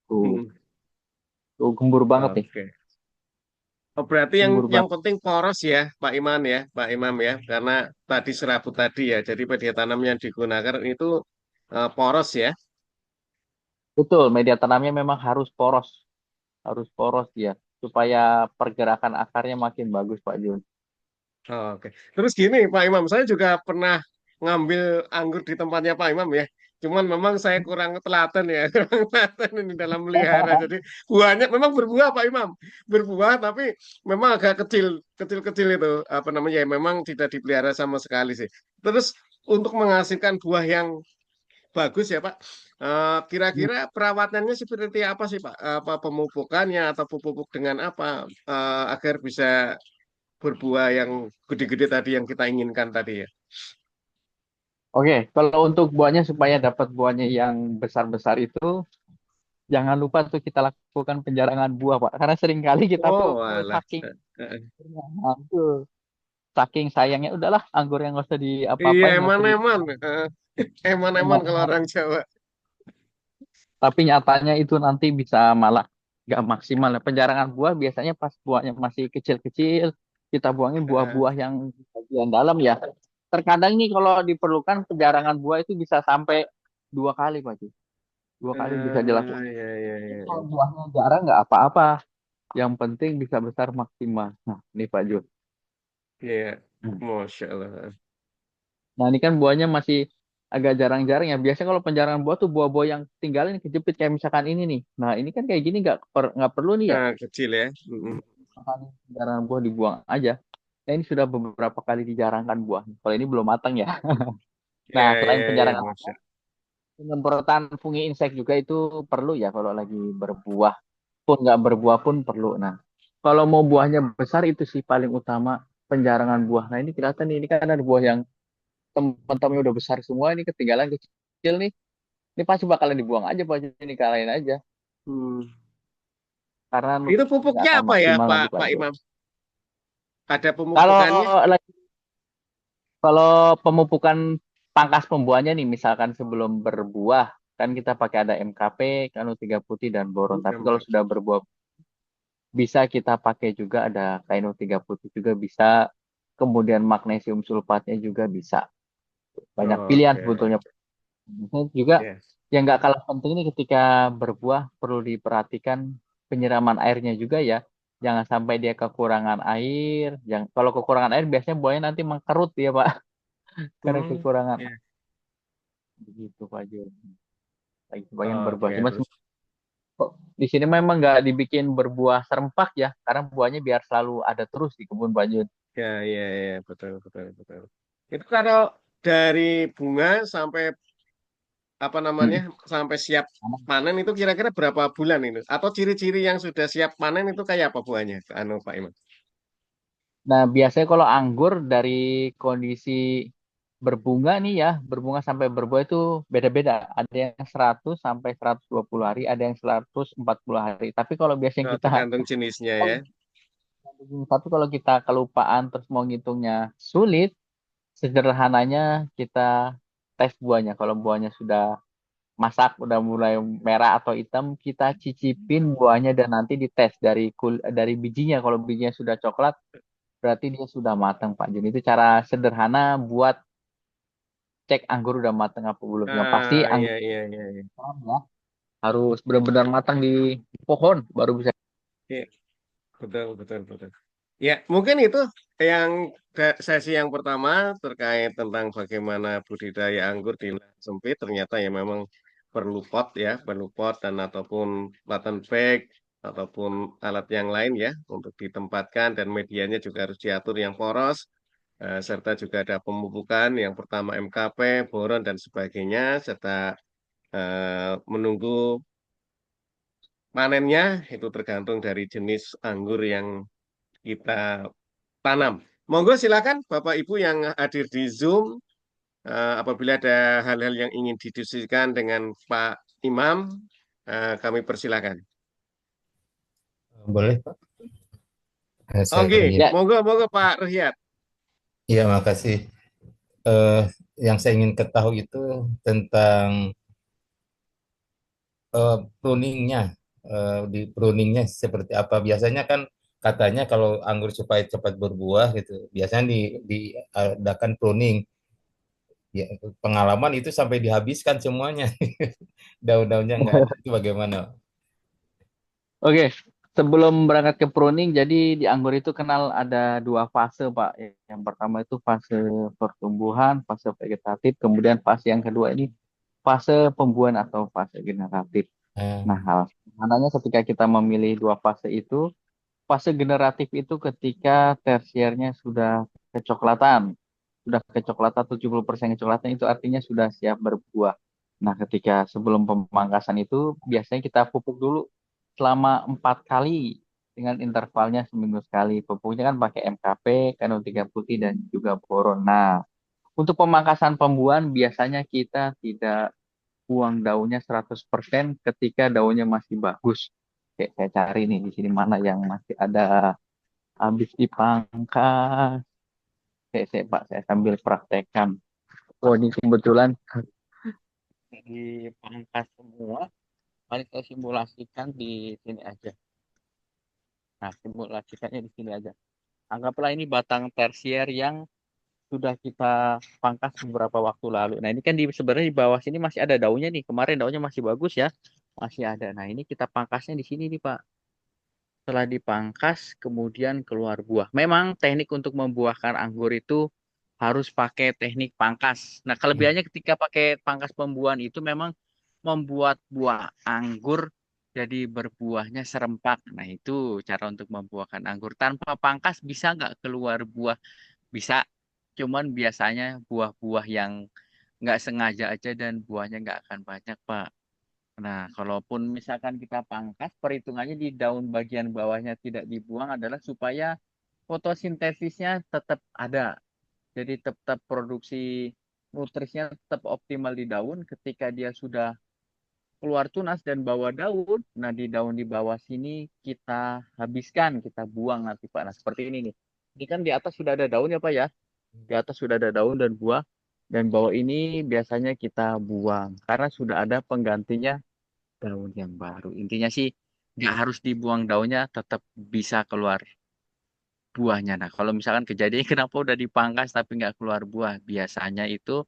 tuh, Hmm. tuh gembur banget nih. Oke. Oh, berarti yang Gembur yang banget. penting poros ya, Pak Iman ya, Pak Imam ya, karena tadi serabut tadi ya, jadi media tanam yang digunakan itu poros ya. Betul, media tanamnya memang harus poros ya, supaya pergerakan akarnya makin bagus Pak Jun. Oke. Terus gini, Pak Imam, saya juga pernah ngambil anggur di tempatnya Pak Imam ya. Cuman memang saya kurang telaten ya, kurang telaten ini dalam melihara. Jadi buahnya memang berbuah Pak Imam, berbuah tapi memang agak kecil, kecil-kecil itu apa namanya ya, memang tidak dipelihara sama sekali sih. Terus untuk menghasilkan buah yang bagus ya Pak. Kira-kira perawatannya seperti apa sih Pak? Apa pemupukannya atau pupuk dengan apa agar bisa berbuah yang gede-gede tadi yang kita inginkan tadi ya? Oke, kalau untuk buahnya supaya dapat buahnya yang besar-besar itu, jangan lupa tuh kita lakukan penjarangan buah, Pak. Karena seringkali kita tuh Oh, alah. saking Eh. nah, tuh, saking sayangnya udahlah anggur yang nggak usah Iya, diapa-apain, nggak usah di. eman-eman. Eman-eman kalau Nah, orang Jawa. tapi nyatanya itu nanti bisa malah nggak maksimal. Penjarangan buah biasanya pas buahnya masih kecil-kecil, kita buangin Eh, buah-buah yang bagian dalam ya. Terkadang nih kalau diperlukan penjarangan buah itu bisa sampai 2 kali, Pak Ju. 2 kali bisa dilakukan. iya, iya, iya, Kalau iya. buahnya jarang nggak apa-apa. Yang penting bisa besar maksimal. Nah, ini Pak Ju. Iya, Hmm. Masya Allah. Nah, ini kan buahnya masih agak jarang-jarang ya. Biasanya kalau penjarangan buah tuh buah-buah yang tinggalin kejepit kayak misalkan ini nih. Nah, ini kan kayak gini nggak perlu nih ya. Nah, kecil ya. Mm-mm. Misalkan penjarangan buah dibuang aja. Nah, ini sudah beberapa kali dijarangkan buah. Kalau ini belum matang ya. Iya, Nah, iya, selain iya, penjarangan Masya. penyemprotan fungi insek juga itu perlu ya kalau lagi berbuah. Pun nggak berbuah pun perlu. Nah, kalau mau buahnya besar itu sih paling utama penjarangan buah. Nah, ini kelihatan nih, ini kan ada buah yang teman-temannya udah besar semua, ini ketinggalan kecil nih. Ini pasti bakalan dibuang aja, Pak. Ini kalahin aja. Hmm. Karena Itu nggak pupuknya akan apa ya, maksimal Pak nanti, Pak Pak Jo. Imam? Ada Kalau pemupukannya? kalau pemupukan pangkas pembuahannya nih, misalkan sebelum berbuah, kan kita pakai ada MKP, kanu tiga putih dan boron. Tapi kalau MK. sudah berbuah, bisa kita pakai juga ada kanu tiga putih juga bisa. Kemudian magnesium sulfatnya juga bisa. Banyak pilihan Oke. sebetulnya. Juga Ya. yang nggak kalah penting ini ketika berbuah perlu diperhatikan penyiraman airnya juga ya. Jangan sampai dia kekurangan air. Yang kalau kekurangan air biasanya buahnya nanti mengkerut ya Pak. Karena Hmm. kekurangan Ya. air. Begitu Pak Jo. Lagi kebanyakan berbuah. Oke, Cuma terus. kok di sini memang nggak dibikin berbuah serempak ya. Karena buahnya biar selalu ada terus di kebun Pak Jo. Ya, ya, ya, betul, betul, betul. Itu kalau dari bunga sampai apa namanya Mm. sampai siap panen itu kira-kira berapa bulan itu? Atau ciri-ciri yang sudah siap panen itu kayak apa buahnya? Anu Pak Imam. Nah, biasanya kalau anggur dari kondisi berbunga nih ya, berbunga sampai berbuah itu beda-beda. Ada yang 100 sampai 120 hari, ada yang 140 hari. Tapi kalau biasanya Oh, kita tergantung jenisnya ya. tapi kalau kita kelupaan terus mau ngitungnya sulit, sederhananya kita tes buahnya. Kalau buahnya sudah masak, udah mulai merah atau hitam, kita cicipin buahnya dan nanti dites dari bijinya. Kalau bijinya sudah coklat, berarti dia sudah matang, Pak. Jadi itu cara sederhana buat cek anggur udah matang apa belum. Yang pasti Ah, iya, anggur iya, iya, iya. ya harus benar-benar matang di pohon baru bisa. Iya, betul, betul, betul. Ya, mungkin itu yang sesi yang pertama terkait tentang bagaimana budidaya anggur di lahan sempit. Ternyata ya memang perlu pot ya, perlu pot dan ataupun latten bag ataupun alat yang lain ya untuk ditempatkan dan medianya juga harus diatur yang poros serta juga ada pemupukan yang pertama MKP, boron dan sebagainya serta menunggu panennya itu tergantung dari jenis anggur yang kita tanam. Monggo silakan Bapak Ibu yang hadir di Zoom, apabila ada hal-hal yang ingin didiskusikan dengan Pak Imam, kami persilakan. Boleh, Pak? Saya Oke, ingin, Ya, monggo, monggo Pak Ruhyat. iya makasih. Eh, yang saya ingin ketahui itu tentang pruningnya. Di pruningnya seperti apa? Biasanya kan katanya kalau anggur supaya cepat berbuah gitu, biasanya diadakan pruning. Ya, pengalaman itu sampai dihabiskan semuanya. Daun-daunnya nggak ada. Itu bagaimana? oke. Sebelum berangkat ke pruning, jadi di anggur itu kenal ada 2 fase, Pak. Yang pertama itu fase pertumbuhan, fase vegetatif, kemudian fase yang kedua ini fase pembuahan atau fase generatif. Nah, Eh, hal mananya ketika kita memilih 2 fase itu, fase generatif itu ketika tersiernya sudah kecoklatan. Sudah kecoklatan 70% kecoklatan itu artinya sudah siap berbuah. Nah, ketika sebelum pemangkasan itu biasanya kita pupuk dulu selama 4 kali dengan intervalnya seminggu sekali. Pupuknya kan pakai MKP, Kano 3 putih dan juga boron. Nah, untuk pemangkasan pembuahan biasanya kita tidak buang daunnya 100% ketika daunnya masih bagus. Oke, saya cari nih di sini mana yang masih ada habis dipangkas. Pak, saya sambil praktekkan. Oh, ini kebetulan dipangkas semua. Mari saya simulasikan di sini aja. Nah, simulasikannya di sini aja. Anggaplah ini batang tersier yang sudah kita pangkas beberapa waktu lalu. Nah, ini kan sebenarnya di bawah sini masih ada daunnya nih. Kemarin daunnya masih bagus ya. Masih ada. Nah, ini kita pangkasnya di sini nih, Pak. Setelah dipangkas, kemudian keluar buah. Memang teknik untuk membuahkan anggur itu harus pakai teknik pangkas. Nah, kelebihannya ketika pakai pangkas pembuahan itu memang membuat buah anggur jadi berbuahnya serempak. Nah, itu cara untuk membuahkan anggur. Tanpa pangkas bisa nggak keluar buah? Bisa. Cuman biasanya buah-buah yang nggak sengaja aja dan buahnya nggak akan banyak, Pak. Nah, kalaupun misalkan kita pangkas, perhitungannya di daun bagian bawahnya tidak dibuang adalah supaya fotosintesisnya tetap ada. Jadi tetap produksi nutrisnya tetap optimal di daun. Ketika dia sudah keluar tunas dan bawa daun, nah di daun di bawah sini kita habiskan, kita buang nanti Pak. Nah, seperti ini nih. Ini kan di atas sudah ada daun ya Pak ya. Di atas sudah ada daun dan buah. Dan bawah ini biasanya kita buang karena sudah ada penggantinya daun yang baru. Intinya sih nggak harus dibuang daunnya, tetap bisa keluar buahnya. Nah, kalau misalkan kejadian kenapa udah dipangkas tapi nggak keluar buah, biasanya itu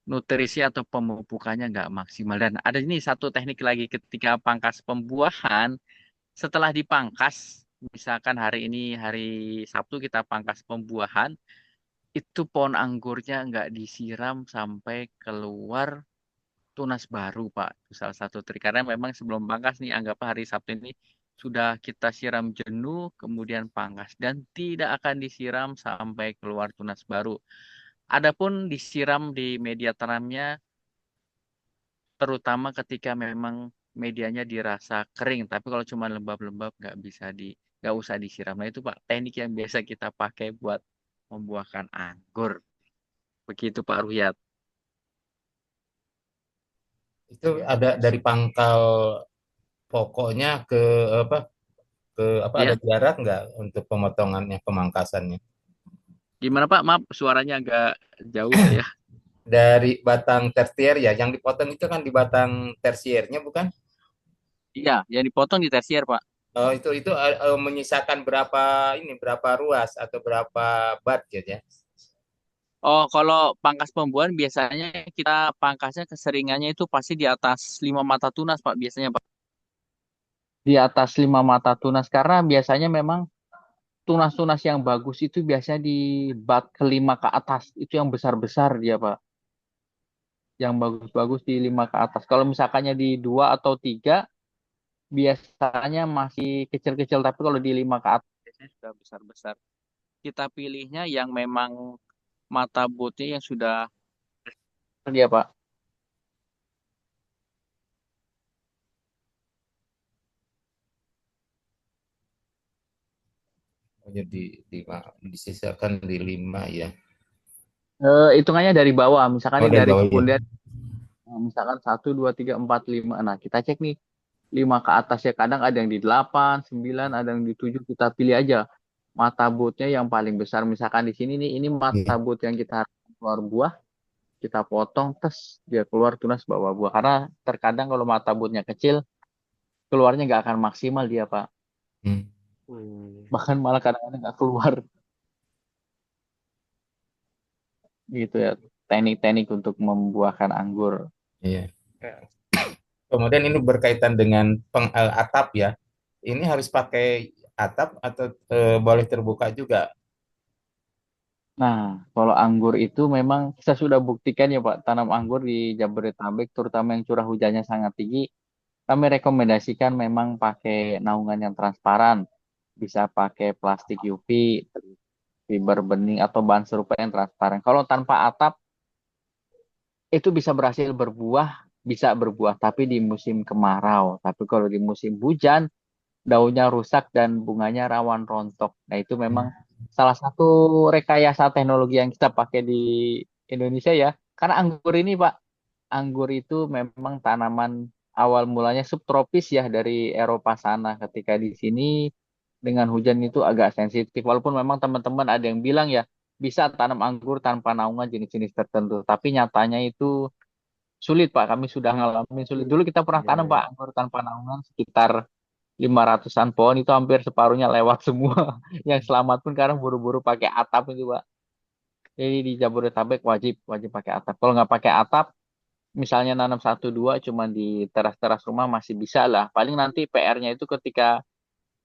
nutrisi atau pemupukannya nggak maksimal. Dan ada ini satu teknik lagi ketika pangkas pembuahan, setelah dipangkas, misalkan hari ini hari Sabtu kita pangkas pembuahan, itu pohon anggurnya nggak disiram sampai keluar tunas baru, Pak. Itu salah satu trik. Karena memang sebelum pangkas nih, anggaplah hari Sabtu ini sudah kita siram jenuh, kemudian pangkas. Dan tidak akan disiram sampai keluar tunas baru. Adapun disiram di media tanamnya, terutama ketika memang medianya dirasa kering. Tapi kalau cuma lembab-lembab, nggak usah disiram. Nah itu, Pak, teknik yang biasa kita pakai buat membuahkan anggur. Begitu, Pak Ruhyat. Itu ada dari pangkal pokoknya ke apa ada Ya, jarak nggak untuk pemotongannya, pemangkasannya? gimana Pak? Maaf, suaranya agak jauh saya. Dari batang tersier ya, yang dipotong itu kan di batang tersiernya bukan? Iya, yang dipotong di tersier, Pak. Oh, itu menyisakan berapa ruas atau berapa bat gitu ya? Oh, kalau pangkas pembuahan biasanya kita pangkasnya keseringannya itu pasti di atas 5 mata tunas, Pak. Biasanya, Pak. Di atas 5 mata tunas karena biasanya memang tunas-tunas yang bagus itu biasanya di bat kelima ke atas itu yang besar-besar dia, Pak. Yang bagus-bagus di 5 ke atas. Kalau misalkannya di 2 atau 3 biasanya masih kecil-kecil, tapi kalau di 5 ke atas biasanya sudah besar-besar. Kita pilihnya yang memang mata botnya yang sudah dia, Pak. Oh, jadi disisakan di 5 ya. Hitungannya dari bawah, misalkan Oh, ini dari dari bawah ya. kebun dia, misalkan 1, 2, 3, 4, 5. Nah, kita cek nih 5 ke atas ya. Kadang ada yang di 8, 9, ada yang di 7. Kita pilih aja mata bootnya yang paling besar. Misalkan di sini nih, ini mata Iya. boot yang kita harapkan keluar buah, kita potong, tes dia keluar tunas bawa buah. Karena terkadang kalau mata bootnya kecil, keluarnya nggak akan maksimal dia, Pak. Hmm. Bahkan malah kadang-kadang nggak keluar gitu ya. Teknik-teknik untuk membuahkan anggur. Iya. Kemudian ini berkaitan dengan atap ya. Ini harus pakai atap atau boleh terbuka juga? Nah, kalau anggur itu memang kita sudah buktikan ya Pak, tanam anggur di Jabodetabek, terutama yang curah hujannya sangat tinggi, kami rekomendasikan memang pakai naungan yang transparan, bisa pakai plastik UV, fiber bening atau bahan serupa yang transparan. Kalau tanpa atap, itu bisa berhasil berbuah bisa berbuah, tapi di musim kemarau. Tapi kalau di musim hujan, daunnya rusak dan bunganya rawan rontok. Nah, itu memang salah satu rekayasa teknologi yang kita pakai di Indonesia ya. Karena anggur ini, Pak, anggur itu memang tanaman awal mulanya subtropis ya dari Eropa sana. Ketika di sini dengan hujan itu agak sensitif. Walaupun memang teman-teman ada yang bilang ya bisa tanam anggur tanpa naungan jenis-jenis tertentu. Tapi nyatanya itu sulit, Pak. Kami sudah ngalamin sulit. Dulu kita pernah tanam, Ya, Pak, anggur tanpa naungan sekitar 500-an pohon itu hampir separuhnya lewat semua. Yang selamat pun sekarang buru-buru pakai atap itu, Pak. Jadi di Jabodetabek wajib wajib pakai atap. Kalau nggak pakai atap, misalnya nanam satu dua cuman di teras-teras rumah masih bisa lah. Paling nanti PR-nya itu ketika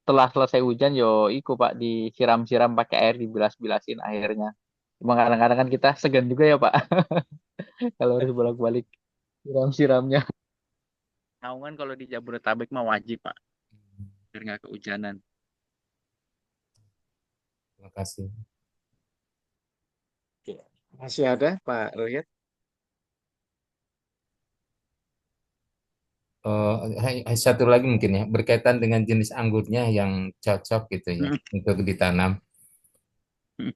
setelah selesai hujan yo iku Pak disiram-siram pakai air dibilas-bilasin airnya. Cuma kadang-kadang kan kita segan juga ya Pak kalau harus bolak-balik siram-siramnya. Naungan kalau di Jabodetabek mah wajib, Pak, biar nggak kehujanan. Terima kasih. ya. Masih ada Pak Rohit? Satu lagi mungkin ya, berkaitan dengan jenis anggurnya yang cocok gitu ya Mm, untuk ditanam, mm,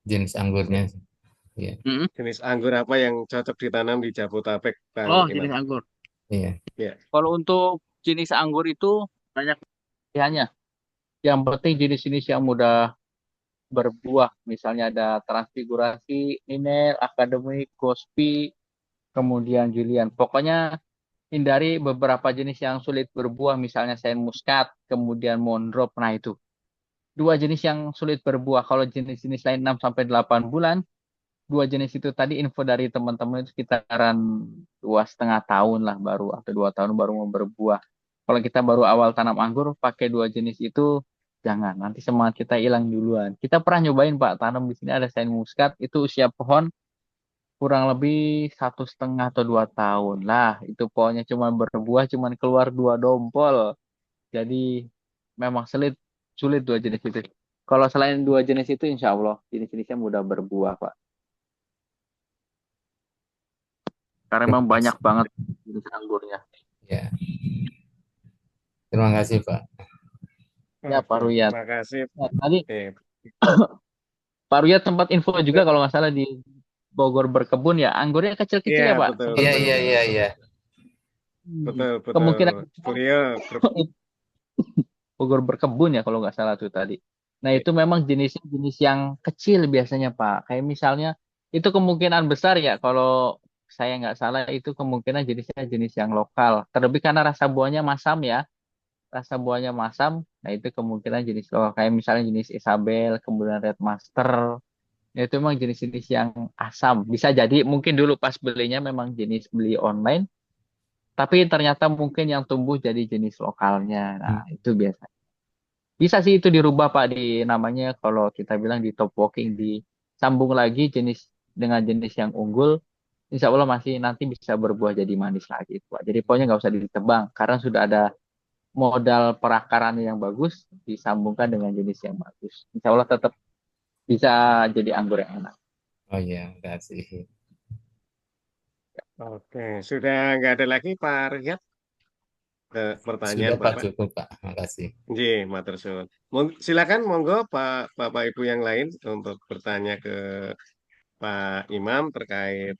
jenis anggurnya ya. mm. Jenis anggur apa yang cocok ditanam di Jabotabek, Bang Oh, Imam? jenis anggur. Iya. Ya, Kalau untuk jenis anggur itu banyak Pilihannya. Yang penting jenis-jenis yang mudah berbuah. Misalnya ada transfigurasi, Ninel, akademik, Gospi, kemudian Julian. Pokoknya hindari beberapa jenis yang sulit berbuah, misalnya Saint Muscat, kemudian Mondrop. Nah itu dua jenis yang sulit berbuah. Kalau jenis-jenis lain 6 sampai 8 bulan, dua jenis itu tadi info dari teman-teman itu sekitaran 2,5 tahun lah baru atau 2 tahun baru mau berbuah. Kalau kita baru awal tanam anggur pakai dua jenis itu jangan, nanti semangat kita hilang duluan. Kita pernah nyobain Pak tanam di sini ada Saint Muscat itu usia pohon kurang lebih 1,5 atau 2 tahun lah. Itu pohonnya cuma berbuah cuma keluar 2 dompol. Jadi memang sulit sulit dua jenis itu. Kalau selain dua jenis itu insya Allah jenis-jenisnya mudah berbuah Pak. Karena Terima memang banyak kasih. banget jenis anggurnya. Ya, terima kasih Pak. Ya Pak oke. Ruyat. Terima kasih. Nah, tadi Eh, Pak Ruyat sempat info juga kalau nggak salah di Bogor berkebun ya. Anggurnya kecil-kecil Iya, ya Pak. betul, Sempat Iya, betul. iya, iya, iya. Betul, betul. kemungkinan Beliau Bogor berkebun ya kalau nggak salah tuh tadi. Nah ya, itu memang jenis yang kecil biasanya Pak. Kayak misalnya itu kemungkinan besar ya kalau saya nggak salah itu kemungkinan jenisnya jenis yang lokal. Terlebih karena rasa buahnya masam ya. Rasa buahnya masam. Nah itu kemungkinan jenis lokal. Kayak misalnya jenis Isabel, kemudian Red Master. Ya, itu memang jenis-jenis yang asam. Bisa jadi mungkin dulu pas belinya memang jenis beli online. Tapi ternyata mungkin yang tumbuh jadi jenis lokalnya. Nah Hmm. itu biasa. Bisa sih itu dirubah Pak di namanya kalau kita bilang di top walking disambung lagi jenis dengan jenis yang unggul. Insya Allah masih nanti bisa berbuah jadi manis lagi Pak. Jadi pokoknya nggak usah ditebang karena sudah ada modal perakaran yang bagus disambungkan dengan jenis yang bagus. Insya Allah tetap bisa jadi anggur yang enak. Oh iya, terima kasih. oke. Sudah nggak ada lagi Pak Riyad Sudah pertanyaan Pak, Bapak. cukup Pak. Terima kasih. Ji, matur suwun. Silakan monggo Pak Bapak Ibu yang lain untuk bertanya ke Pak Imam terkait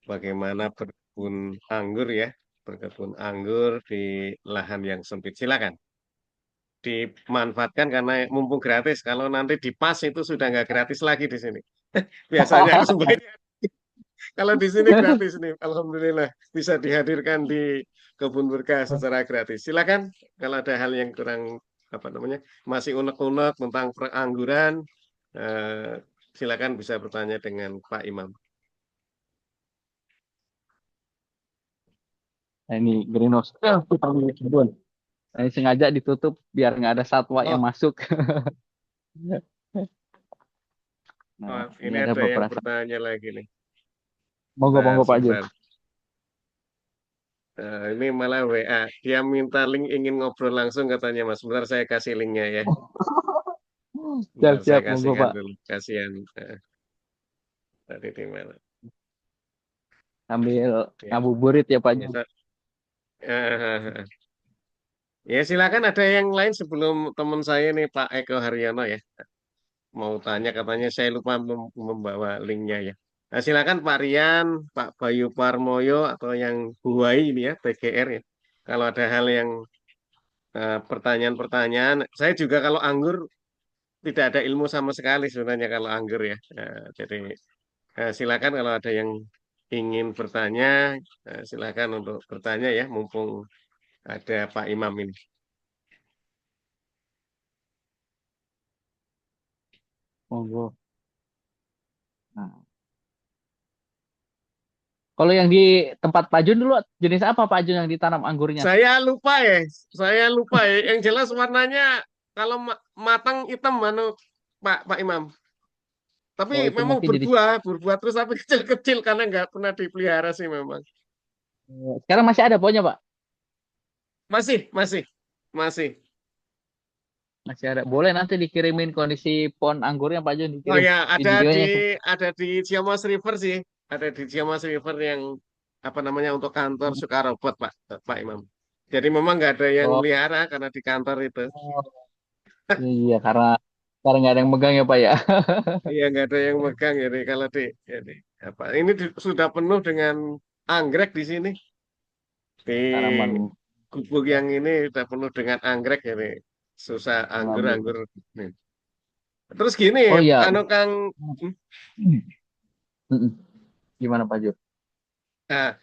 bagaimana berkebun anggur ya, berkebun anggur di lahan yang sempit. Silakan dimanfaatkan karena mumpung gratis. Kalau nanti dipas itu sudah nggak gratis lagi di sini. Biasanya harus bayar. Kalau di sini gratis nih, Alhamdulillah bisa dihadirkan di kebun berkah secara gratis. Silakan kalau ada hal yang kurang apa namanya masih unek-unek tentang perangguran, eh, silakan bisa bertanya dengan Pak Imam. Nah, ini greenhouse. Kita punya kebun. Nah, ini sengaja ditutup biar nggak ada satwa yang Oh, masuk. oh, Nah, ini ini ada ada yang beberapa. bertanya lagi nih. Monggo-monggo Sebentar, Pak Jun. sebentar. Ini malah WA. Dia minta link ingin ngobrol langsung katanya Mas. Sebentar saya kasih linknya ya. Bentar saya Siap-siap, monggo kasihkan Pak. dulu. Kasihan. Tadi di mana? sambil Ya. ngabuburit ya Pak Ya, Jo. eh, ya silakan ada yang lain sebelum teman saya nih Pak Eko Haryono ya. Mau tanya katanya saya lupa membawa linknya ya. Nah, silakan Pak Rian, Pak Bayu Parmoyo atau yang Huwai ini ya, PGR ya. Kalau ada hal yang pertanyaan-pertanyaan, saya juga kalau anggur tidak ada ilmu sama sekali sebenarnya kalau anggur ya. Jadi silakan kalau ada yang ingin bertanya, silakan untuk bertanya ya, mumpung ada Pak Imam ini. Monggo. Nah, kalau yang di tempat Pak Jun dulu jenis apa Pak Jun yang ditanam anggurnya? Saya lupa ya. Yang jelas warnanya kalau matang hitam, Pak Imam. Tapi Oh itu memang mungkin jadi berbuah terus tapi kecil-kecil karena nggak pernah dipelihara sih memang. sekarang masih ada pohonnya Pak? Masih, masih, masih. Masih ada. Boleh nanti dikirimin kondisi pohon anggurnya Pak Jun Oh dikirim ya, videonya. ada di Ciamas River sih, ada di Ciamas River yang apa namanya untuk kantor Sukarobot Pak Imam. Jadi memang nggak ada yang Oh, melihara karena di kantor itu. iya karena nggak ada yang megang ya Pak ya. Iya nggak ada yang megang jadi kalau jadi apa ini sudah penuh dengan anggrek di sini di Tanaman gubuk yang ini sudah penuh dengan anggrek jadi susah mengambil. anggur nih. Terus gini, Oh iya. anu Kang, hmm, Mm-mm. Gimana Pak Jun? nah,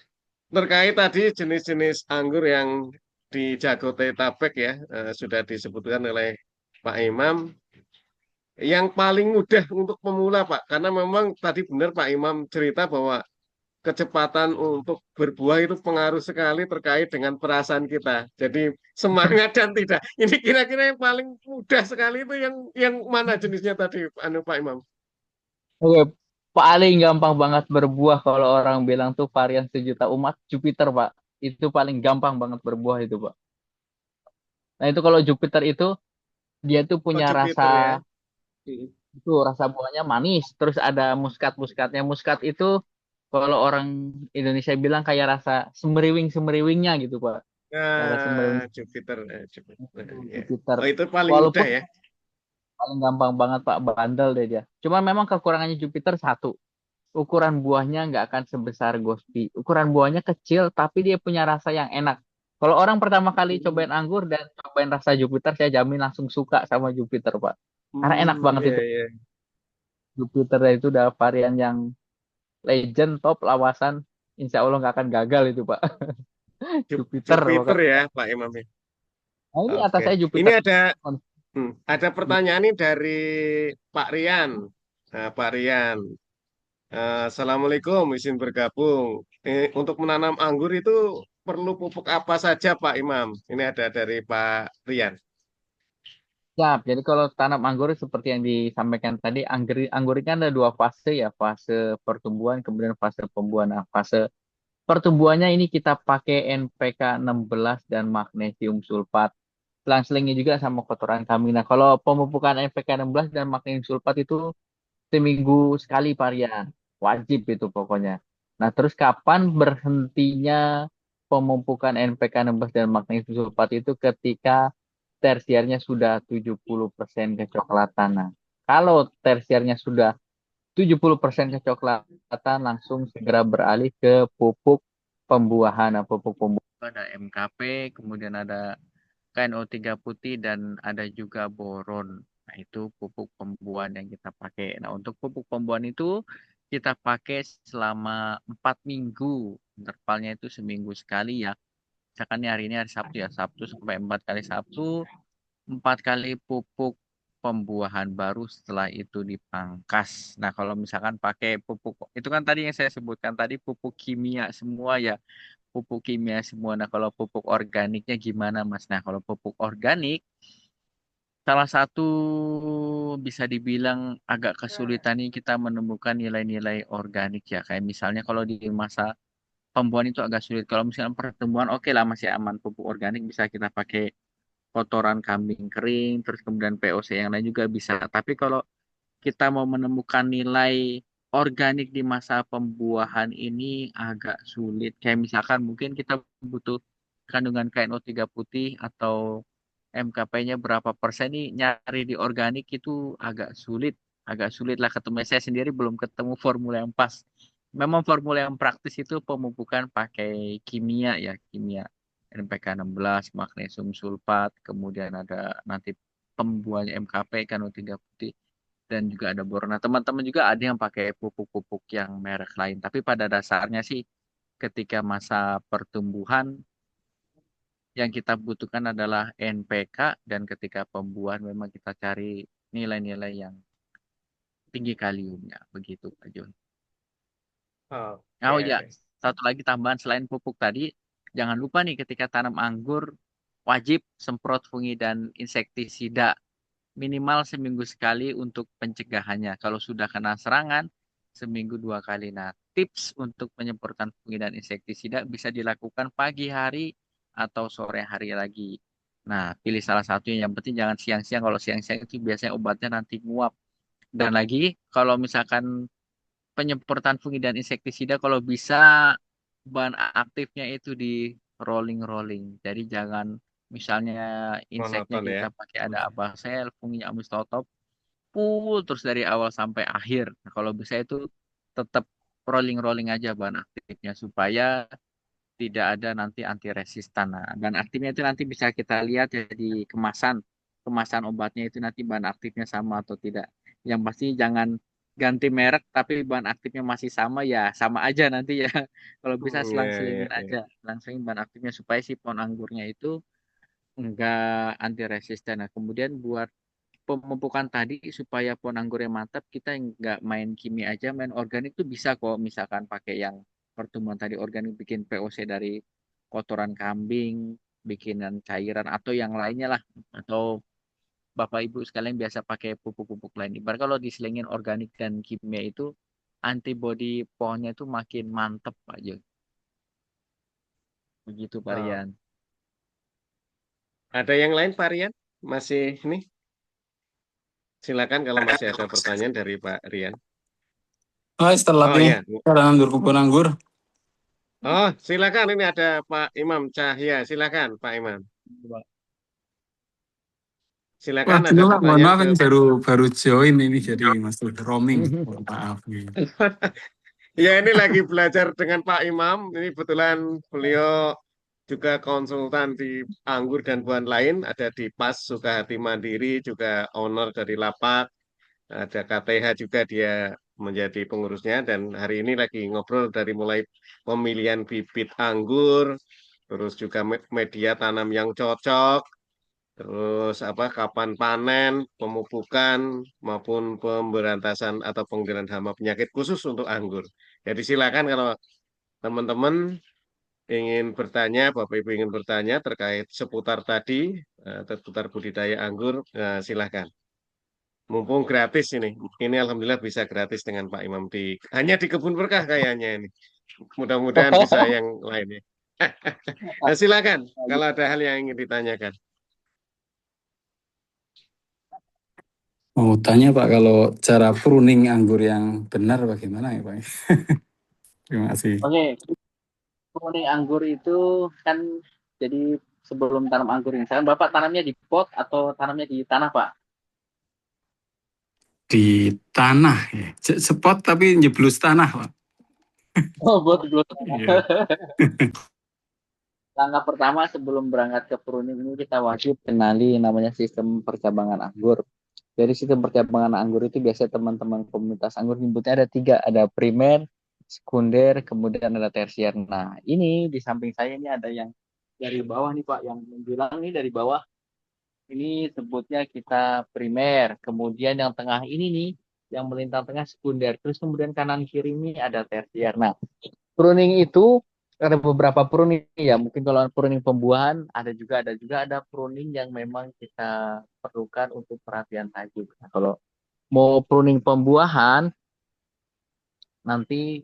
terkait tadi jenis-jenis anggur yang di Jabodetabek ya sudah disebutkan oleh Pak Imam. Yang paling mudah untuk pemula Pak, karena memang tadi benar Pak Imam cerita bahwa kecepatan untuk berbuah itu pengaruh sekali terkait dengan perasaan kita. Jadi semangat dan tidak. Ini kira-kira yang paling mudah sekali itu yang mana jenisnya tadi, Pak Imam? Oke, paling gampang banget berbuah kalau orang bilang tuh varian sejuta umat Jupiter, Pak. Itu paling gampang banget berbuah itu, Pak. Nah, itu kalau Jupiter itu dia tuh Oh punya rasa Jupiter ya. Hmm. itu rasa buahnya manis, terus ada muskat-muskatnya. Muskat itu kalau orang Indonesia bilang kayak rasa semeriwing-semeriwingnya gitu, Pak. Rasa semeriwing Jupiter, Jupiter. Ya. Jupiter. Oh itu paling mudah Walaupun ya. paling gampang banget, Pak, bandel deh dia. Cuman memang kekurangannya Jupiter satu. Ukuran buahnya nggak akan sebesar Ghosty. Ukuran buahnya kecil, tapi dia punya rasa yang enak. Kalau orang pertama kali cobain anggur dan cobain rasa Jupiter, saya jamin langsung suka sama Jupiter, Pak. Karena enak banget Iya, itu. iya. Jupiter itu udah varian yang legend, top, lawasan. Insya Allah nggak akan gagal itu, Pak. Jupiter, Jupiter pokoknya. ya, Pak Imam ya. Nah, ini atas Oke. saya Ini Jupiter. ada pertanyaan nih dari Pak Rian. Nah, Pak Rian, Assalamualaikum, izin bergabung. Untuk menanam anggur itu perlu pupuk apa saja, Pak Imam? Ini ada dari Pak Rian. Siap. Jadi kalau tanam anggur seperti yang disampaikan tadi, anggur ini kan ada dua fase ya, fase pertumbuhan, kemudian fase pembuahan. Nah, fase pertumbuhannya ini kita pakai NPK 16 dan magnesium sulfat. Selang-selingnya juga sama kotoran kami. Nah, kalau pemupukan NPK 16 dan magnesium sulfat itu seminggu sekali varian. Wajib itu pokoknya. Nah, terus kapan berhentinya pemupukan NPK 16 dan magnesium sulfat itu ketika tersiernya sudah 70% kecoklatan. Nah, kalau tersiernya sudah 70% kecoklatan langsung segera beralih ke pupuk pembuahan. Nah, pupuk pembuahan. Ada MKP, kemudian ada KNO3 putih dan ada juga boron. Nah, itu pupuk pembuahan yang kita pakai. Nah, untuk pupuk pembuahan itu kita pakai selama 4 minggu. Intervalnya itu seminggu sekali ya. Misalkan nih hari ini hari Sabtu ya, Sabtu sampai 4 kali Sabtu, 4 kali pupuk pembuahan baru setelah itu dipangkas. Nah, kalau misalkan pakai pupuk, itu kan tadi yang saya sebutkan tadi pupuk kimia semua ya, pupuk kimia semua. Nah, kalau pupuk organiknya gimana, Mas? Nah, kalau pupuk organik, salah satu bisa dibilang agak kesulitan ini kita menemukan nilai-nilai organik ya. Kayak misalnya kalau di masa pembuahan itu agak sulit. Kalau misalnya pertumbuhan oke lah masih aman. Pupuk organik bisa kita pakai kotoran kambing kering, terus kemudian POC yang lain juga bisa. Tapi kalau kita mau menemukan nilai organik di masa pembuahan ini agak sulit. Kayak misalkan mungkin kita butuh kandungan KNO3 putih atau MKP-nya berapa persen nih, nyari di organik itu agak sulit. Agak sulit lah ketemu. Saya sendiri belum ketemu formula yang pas. Memang formula yang praktis itu pemupukan pakai kimia ya, kimia. NPK 16, magnesium sulfat, kemudian ada nanti pembuahannya MKP, KNO3 putih, dan juga ada boron. Nah, teman-teman juga ada yang pakai pupuk-pupuk yang merek lain. Tapi pada dasarnya sih ketika masa pertumbuhan yang kita butuhkan adalah NPK, dan ketika pembuahan memang kita cari nilai-nilai yang tinggi kaliumnya. Begitu, Pak Jun. Oh ya, Oke. satu lagi tambahan selain pupuk tadi, jangan lupa nih ketika tanam anggur wajib semprot fungi dan insektisida minimal seminggu sekali untuk pencegahannya. Kalau sudah kena serangan, seminggu 2 kali. Nah, tips untuk penyemprotan fungi dan insektisida bisa dilakukan pagi hari atau sore hari lagi. Nah, pilih salah satunya. Yang penting jangan siang-siang. Kalau siang-siang itu biasanya obatnya nanti nguap. Dan lagi, kalau misalkan penyemprotan fungi dan insektisida, kalau bisa bahan aktifnya itu di rolling-rolling. Jadi jangan misalnya inseknya Monoton ya. kita pakai ada abasel, fungi amustotop, full terus dari awal sampai akhir. Nah, kalau bisa itu tetap rolling-rolling aja bahan aktifnya supaya tidak ada nanti anti resistan. Nah, bahan aktifnya itu nanti bisa kita lihat ya di kemasan. Kemasan obatnya itu nanti bahan aktifnya sama atau tidak. Yang pasti jangan ganti merek tapi bahan aktifnya masih sama, ya sama aja nanti ya. Kalau bisa Ya, selang-selingin ya, aja, ya. selang-selingin bahan aktifnya supaya si pohon anggurnya itu enggak anti resisten. Nah, kemudian buat pemupukan tadi supaya pohon anggurnya mantap, kita nggak main kimia aja, main organik tuh bisa kok. Misalkan pakai yang pertemuan tadi organik, bikin POC dari kotoran kambing, bikinan cairan atau yang lainnya lah. Atau Bapak Ibu sekalian biasa pakai pupuk-pupuk lain. Ibarat kalau diselingin organik dan kimia itu, antibodi pohonnya itu makin mantep aja. Begitu Pak Oh. Rian. Ada yang lain varian? Masih ini? Silakan kalau masih ada pertanyaan dari Pak Rian. Oh, setelah Oh nih, ya, cara nandur kebun anggur. oh silakan ini ada Pak Imam Cahya. Silakan Pak Imam. Wah, Silakan dulu ada Pak, mohon pertanyaan maaf ke. ini baru baru join ini jadi masuk roaming. Mohon maaf nih. Ya ini lagi belajar dengan Pak Imam. Ini kebetulan beliau juga konsultan di anggur dan buah lain. Ada di PAS Sukahati Mandiri, juga owner dari Lapak. Ada KTH juga dia menjadi pengurusnya. Dan hari ini lagi ngobrol dari mulai pemilihan bibit anggur, terus juga media tanam yang cocok, terus apa kapan panen, pemupukan maupun pemberantasan atau pengendalian hama penyakit khusus untuk anggur. Jadi silakan kalau teman-teman ingin bertanya, Bapak Ibu ingin bertanya terkait seputar tadi, seputar budidaya anggur, silakan. Mumpung gratis ini. Ini alhamdulillah bisa gratis dengan Pak Imam di hanya di Kebun Berkah kayaknya ini. Mudah-mudahan bisa yang lainnya. Nah, silakan kalau ada hal yang ingin ditanyakan. Mau tanya Pak, kalau cara pruning anggur yang benar bagaimana ya Pak? Terima kasih. Oke, pruning anggur itu kan jadi sebelum tanam anggur ini, misalkan Bapak tanamnya di pot atau tanamnya di tanah, Pak? Di tanah ya. Sepot tapi nyeblus tanah Pak. Oh, buat dulu. Iya. Langkah pertama sebelum berangkat ke pruning ini kita wajib kenali namanya sistem percabangan anggur. Dari sistem percabangan anggur itu biasanya teman-teman komunitas anggur nyebutnya ada tiga, ada primer, sekunder, kemudian ada tersier. Nah, ini di samping saya ini ada yang dari bawah nih Pak, yang bilang nih dari bawah. Ini sebutnya kita primer. Kemudian yang tengah ini nih, yang melintang tengah sekunder. Terus kemudian kanan kiri ini ada tersier. Nah, pruning itu ada beberapa pruning ya. Mungkin kalau pruning pembuahan ada juga pruning yang memang kita perlukan untuk perhatian tajam. Nah, kalau mau pruning pembuahan nanti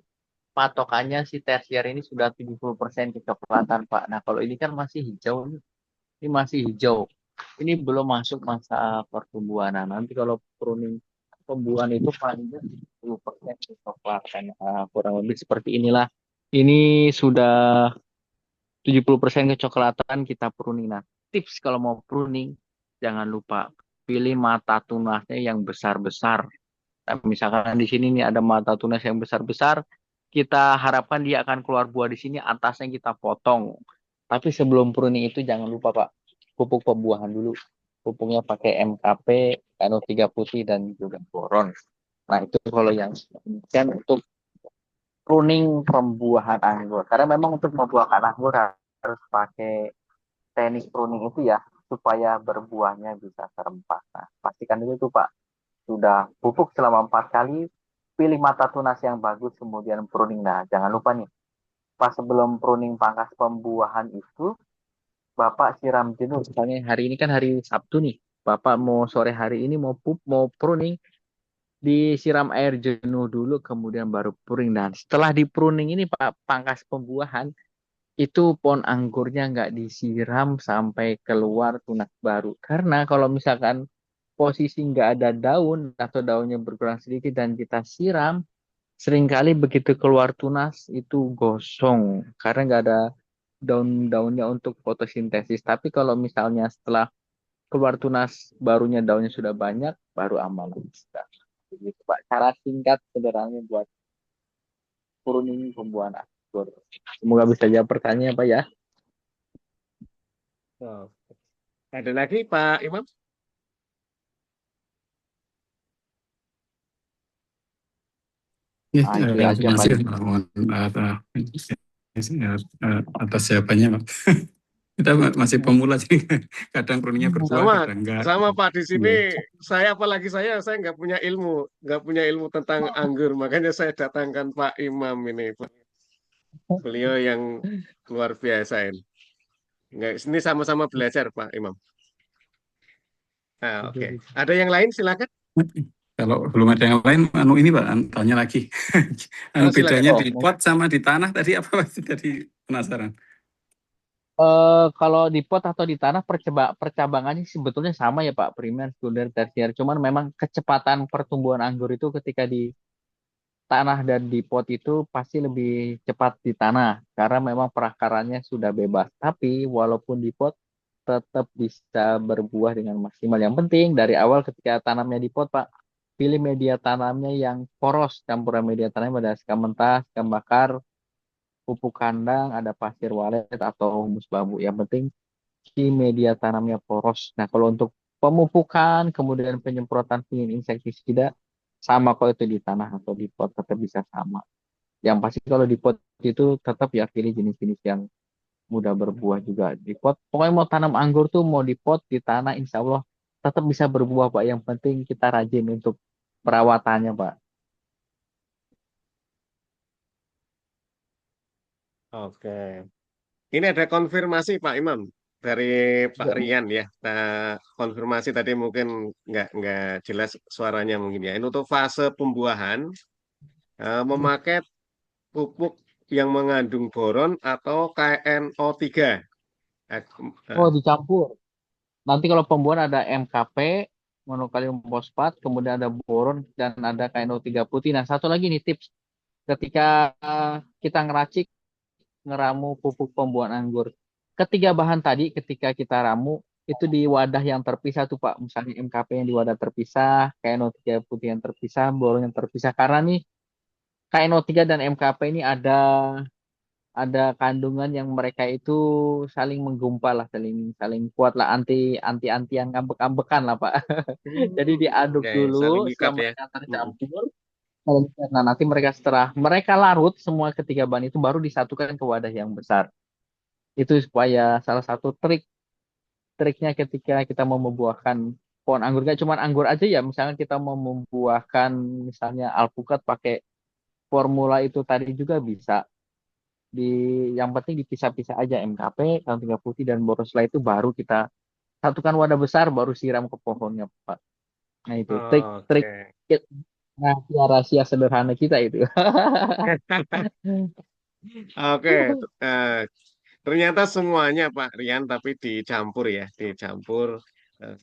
patokannya si tersier ini sudah 70% kecoklatan Pak. Nah, kalau ini kan masih hijau nih. Ini masih hijau. Ini belum masuk masa pertumbuhan. Nah, nanti kalau pruning pembuahan itu paling nggak 10% coklat kan. Kurang lebih seperti inilah. Ini sudah 70% kecoklatan kita pruning. Nah, tips kalau mau pruning, jangan lupa pilih mata tunasnya yang besar-besar. Nah, misalkan di sini nih ada mata tunas yang besar-besar, kita harapkan dia akan keluar buah di sini, atasnya kita potong. Tapi sebelum pruning itu jangan lupa Pak, pupuk pembuahan dulu. Pupuknya pakai MKP, NO3 putih dan juga boron. Nah, itu kalau yang kemudian untuk pruning pembuahan anggur. Karena memang untuk membuahkan anggur harus pakai teknik pruning itu ya, supaya berbuahnya bisa serempak. Nah, pastikan dulu tuh Pak, sudah pupuk selama 4 kali, pilih mata tunas yang bagus, kemudian pruning. Nah, jangan lupa nih, pas sebelum pruning pangkas pembuahan itu, Bapak siram jenuh. Misalnya hari ini kan hari Sabtu nih, Bapak mau sore hari ini mau pruning, disiram air jenuh dulu, kemudian baru pruning. Dan setelah di pruning ini Pak, pangkas pembuahan, itu pohon anggurnya nggak disiram sampai keluar tunas baru. Karena kalau misalkan posisi nggak ada daun atau daunnya berkurang sedikit dan kita siram, seringkali begitu keluar tunas itu gosong karena nggak ada daun-daunnya untuk fotosintesis. Tapi kalau misalnya setelah keluar tunas barunya daunnya sudah banyak, baru aman. Begitu Pak. Cara singkat sederhana buat pruning pembuahan anggur. Semoga bisa jawab pertanyaan Pak ya. Oh. Ada lagi Pak Imam? Ya, Itu aja terima kasih paling. mohon atas jawabannya, Pak. Kita masih pemula jadi kadang pruningnya berbuah, Sama, kadang enggak. sama Pak di sini. Iya. Saya apalagi saya nggak punya ilmu tentang anggur, makanya saya datangkan Pak Imam ini, Pak. Beliau yang luar biasa ini. Nggak, ini sama-sama belajar Pak Imam. Nah, oke. Ada yang lain silakan. Kalau belum ada yang lain, ini Pak, tanya lagi. Silakan. Bedanya Oh, di pot sama di tanah tadi apa Pak? Tadi penasaran. kalau di pot atau di tanah percabangannya sebetulnya sama ya Pak, primer, sekunder, tersier. Cuman memang kecepatan pertumbuhan anggur itu ketika di tanah dan di pot itu pasti lebih cepat di tanah karena memang perakarannya sudah bebas. Tapi walaupun di pot tetap bisa berbuah dengan maksimal. Yang penting dari awal ketika tanamnya di pot Pak, pilih media tanamnya yang poros. Campuran media tanamnya ada sekam mentah, sekam bakar, pupuk kandang, ada pasir walet atau humus bambu. Yang penting si media tanamnya poros. Nah, kalau untuk pemupukan, kemudian penyemprotan insektisida, sama kok itu di tanah atau di pot tetap bisa sama. Yang pasti kalau di pot itu tetap ya pilih jenis-jenis yang mudah berbuah juga di pot. Pokoknya mau tanam anggur tuh mau di pot, di tanah, insya Allah tetap bisa berbuah Pak. Yang penting kita rajin untuk perawatannya Pak. Oke. Ini ada konfirmasi Pak Imam dari Pak Ya. Rian ya. Nah, konfirmasi tadi mungkin nggak jelas suaranya mungkin ya. Ini untuk fase pembuahan memakai pupuk yang mengandung boron atau KNO3. Eh, Oh eh, dicampur. Nanti kalau pembuahan ada MKP, monokalium fosfat, kemudian ada boron dan ada KNO3 putih. Nah, satu lagi nih tips ketika kita ngeracik ngeramu pupuk pembuahan anggur. Ketiga bahan tadi ketika kita ramu itu di wadah yang terpisah tuh Pak. Misalnya MKP yang di wadah terpisah, KNO3 putih yang terpisah, boron yang terpisah. Karena nih KNO3 dan MKP ini ada kandungan yang mereka itu saling menggumpal lah, saling saling kuat lah, anti anti anti yang ngambek-ngambekan lah Pak. Jadi diaduk ya, dulu saling ikat selama ya. mereka Mm. tercampur. Nah, nanti mereka setelah mereka larut semua ketiga bahan itu baru disatukan ke wadah yang besar. Itu supaya salah satu triknya ketika kita mau membuahkan pohon anggur, gak cuma anggur aja ya. Misalnya kita mau membuahkan misalnya alpukat pakai formula itu tadi juga bisa. Di yang penting dipisah-pisah aja MKP, kalau tiga putih dan boros, setelah itu baru kita satukan wadah besar baru siram ke pohonnya Pak. Nah itu trik-trik, Oke. nah ya, rahasia sederhana kita itu. Oke. Eh, Ternyata semuanya Pak Rian tapi dicampur ya, dicampur. Eh,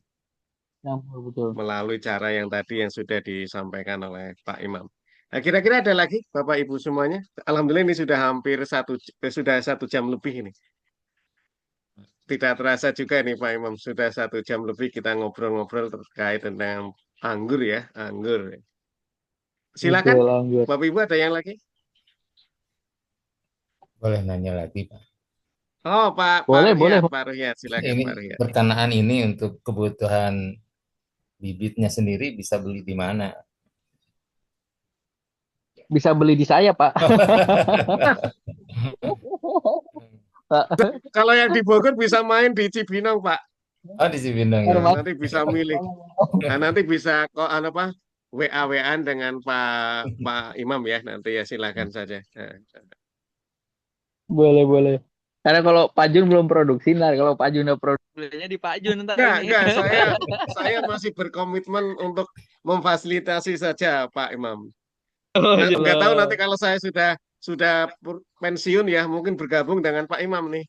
Nyampur betul. melalui cara yang tadi yang sudah disampaikan oleh Pak Imam. Nah, kira-kira ada lagi Bapak Ibu semuanya? Alhamdulillah ini sudah hampir sudah 1 jam lebih ini. Tidak terasa juga nih Pak Imam, sudah 1 jam lebih kita ngobrol-ngobrol terkait tentang anggur ya, anggur. Silakan, Betul, anggur. Bapak Ibu ada yang lagi? Boleh nanya lagi, Pak. Oh, Pak Boleh, boleh. Ruhyat, Pak Ruhyat, silakan Ini Pak Ruhyat. pertanyaan ini untuk kebutuhan bibitnya sendiri bisa beli di mana? Bisa beli di saya, Pak. Kalau yang di Bogor bisa main di Cibinong, Pak. Oh, di Cibinong ya. Ntar, Mas. Nanti bisa milih. Nah, nanti bisa kok apa WA-WAan dengan Pak Imam ya nanti ya silakan saja. Nah, Boleh, boleh. Karena kalau Pak Jun belum produksi, ntar kalau Pak Jun udah produksi, belinya di Pak Jun ntar ini. enggak, saya masih berkomitmen untuk memfasilitasi saja Pak Imam. Oh, Nah, nggak tahu nanti jelas. kalau saya sudah pensiun ya mungkin bergabung dengan Pak Imam nih.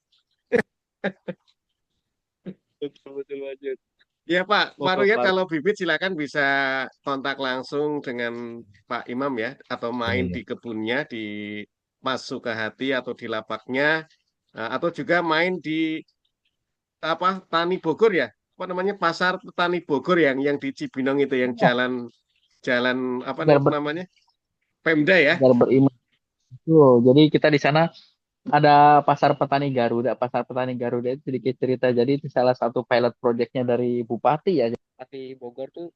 Betul, betul, Pak Jun. Ya Pak Bapak Ruyat Pak. kalau bibit silakan bisa kontak langsung dengan Pak Imam ya, atau main di Iya. kebunnya di Mas Sukahati atau di lapaknya, atau juga main di apa Tani Bogor ya, apa namanya Pasar Tani Bogor yang di Cibinong itu yang Ya, jalan jalan apa biar namanya Pemda ya. biar beriman. Betul. Jadi kita di sana ada pasar petani Garuda. Pasar petani Garuda itu sedikit cerita. Jadi itu salah satu pilot projectnya dari Bupati ya. Bupati Bogor tuh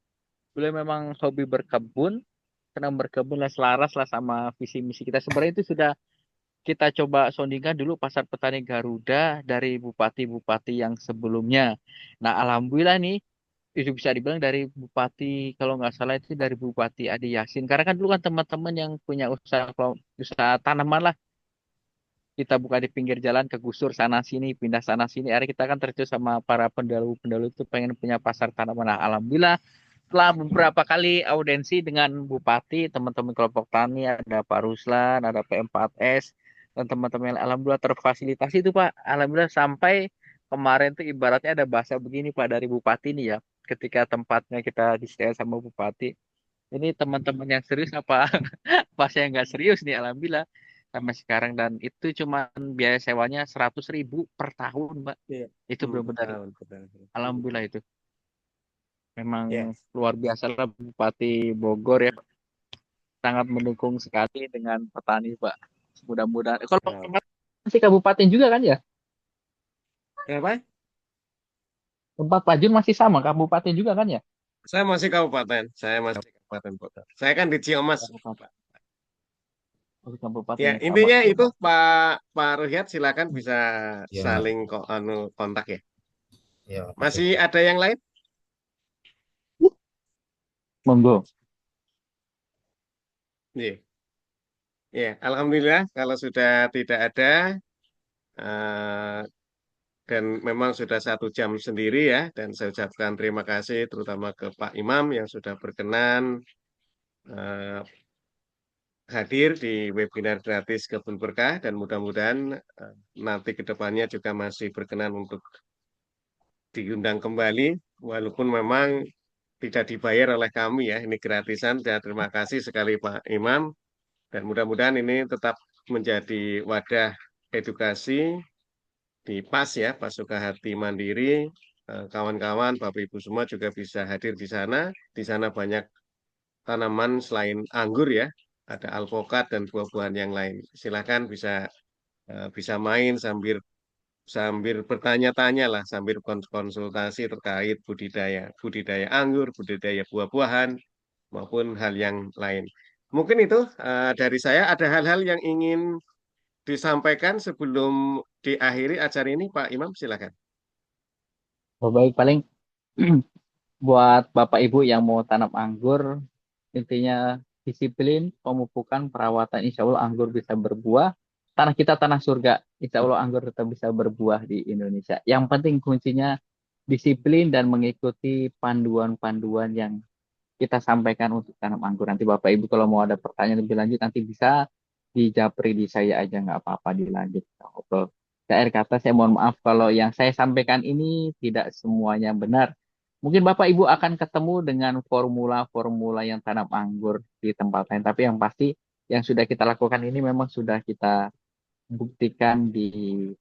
beliau memang hobi berkebun. Karena berkebun lah selaras lah sama visi misi kita. Sebenarnya itu sudah kita coba sondingkan dulu pasar petani Garuda dari bupati-bupati yang sebelumnya. Nah, alhamdulillah nih itu bisa dibilang dari bupati kalau nggak salah itu dari Bupati Adi Yasin. Karena kan dulu kan teman-teman yang punya usaha tanaman lah kita buka di pinggir jalan kegusur sana sini pindah sana sini. Akhirnya kita kan terjun sama para pendalu-pendalu itu pengen punya pasar tanaman. Nah, alhamdulillah setelah beberapa kali audensi dengan Bupati, teman-teman kelompok tani, ada Pak Ruslan, ada P4S, dan teman-teman yang alhamdulillah terfasilitasi itu Pak. Alhamdulillah sampai kemarin tuh ibaratnya ada bahasa begini Pak dari Bupati nih ya. Ketika tempatnya kita disediakan sama Bupati, ini teman-teman yang serius apa pas yang nggak serius nih alhamdulillah sampai sekarang dan itu cuma biaya sewanya 100.000 per tahun Mbak. Iya. Itu benar-benar Tahun, betul. alhamdulillah itu memang Ya. luar biasa lah Bupati Bogor ya sangat mendukung sekali dengan petani Pak. Mudah-mudahan kalau Nah, tempat masih kabupaten juga kan ya? Kenapa? Tempat Pak Jun masih sama kabupaten juga kan ya? Saya masih Kabupaten Bogor. Saya kan di Ciamas. Kabupaten. Masih kabupaten Ya, yang sama. intinya itu Pak Ruhyat silakan bisa Ya, saling kontak ya. ya, oke. Masih ada yang lain? Monggo. Iya. Ya, alhamdulillah kalau sudah tidak ada eh, dan memang sudah 1 jam sendiri ya dan saya ucapkan terima kasih terutama ke Pak Imam yang sudah berkenan eh, hadir di webinar gratis Kebun Berkah dan mudah-mudahan nanti ke depannya juga masih berkenan untuk diundang kembali walaupun memang tidak dibayar oleh kami ya ini gratisan dan terima kasih sekali Pak Imam dan mudah-mudahan ini tetap menjadi wadah edukasi di PAS ya Pas Sukahati Mandiri. Kawan-kawan Bapak Ibu semua juga bisa hadir di sana. Di sana banyak tanaman selain anggur ya, ada alpokat dan buah-buahan yang lain. Silakan bisa main sambil sambil bertanya-tanya lah, sambil konsultasi terkait budidaya, budidaya anggur, budidaya buah-buahan maupun hal yang lain. Mungkin itu dari saya. Ada hal-hal yang ingin disampaikan sebelum diakhiri acara ini, Pak Imam, silakan. Oh, baik paling buat Bapak Ibu yang mau tanam anggur intinya disiplin, pemupukan, perawatan, insya Allah anggur bisa berbuah. Tanah kita tanah surga, insya Allah anggur tetap bisa berbuah di Indonesia. Yang penting kuncinya disiplin dan mengikuti panduan-panduan yang kita sampaikan untuk tanam anggur. Nanti Bapak Ibu kalau mau ada pertanyaan lebih lanjut nanti bisa di japri di saya aja nggak apa-apa dilanjut. Kita ngobrol. Saya kata saya mohon maaf kalau yang saya sampaikan ini tidak semuanya benar. Mungkin Bapak Ibu akan ketemu dengan formula-formula yang tanam anggur di tempat lain. Tapi yang pasti yang sudah kita lakukan ini memang sudah kita buktikan di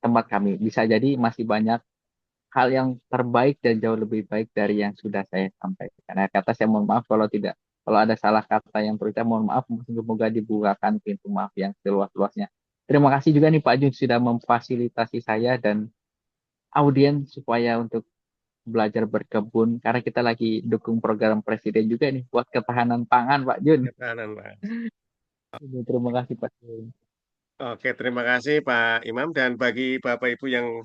tempat kami. Bisa jadi masih banyak hal yang terbaik dan jauh lebih baik dari yang sudah saya sampaikan. Nah, kata saya mohon maaf kalau tidak, kalau ada salah kata yang berucap, mohon maaf. Semoga dibukakan pintu maaf yang seluas-luasnya. Terima kasih juga nih Pak Jun sudah memfasilitasi saya dan audien supaya untuk belajar berkebun karena kita lagi dukung program presiden juga nih buat ketahanan pangan Pak Jun. Ketahanan, Pak. Terima kasih Pak Jun. Oke, terima kasih Pak Imam dan bagi Bapak Ibu yang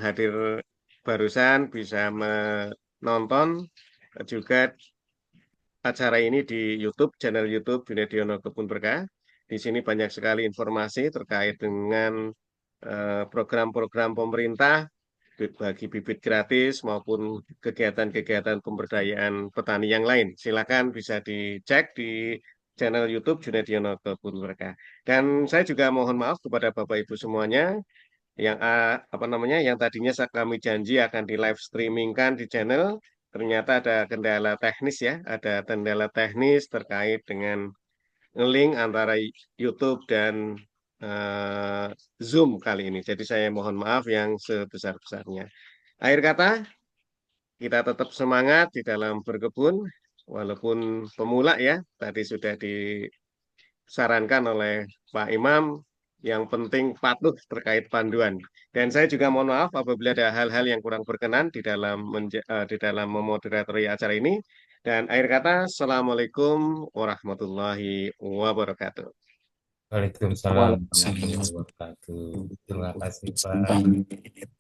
hadir barusan bisa menonton juga acara ini di YouTube, channel YouTube Junediono Kebun Berkah. Di sini banyak sekali informasi terkait dengan program-program pemerintah bagi bibit gratis maupun kegiatan-kegiatan pemberdayaan petani yang lain. Silakan bisa dicek di channel YouTube Junediono Kebun Berkah. Dan saya juga mohon maaf kepada Bapak Ibu semuanya yang apa namanya yang tadinya kami janji akan di live streamingkan di channel, ternyata ada kendala teknis ya, ada kendala teknis terkait dengan nge-link antara YouTube dan eh, Zoom kali ini. Jadi saya mohon maaf yang sebesar-besarnya. Akhir kata, kita tetap semangat di dalam berkebun, walaupun pemula ya, tadi sudah disarankan oleh Pak Imam, yang penting patuh terkait panduan. Dan saya juga mohon maaf apabila ada hal-hal yang kurang berkenan di dalam memoderatori acara ini. Dan akhir kata, Assalamualaikum warahmatullahi wabarakatuh. Waalaikumsalam warahmatullahi wabarakatuh. Terima kasih Pak.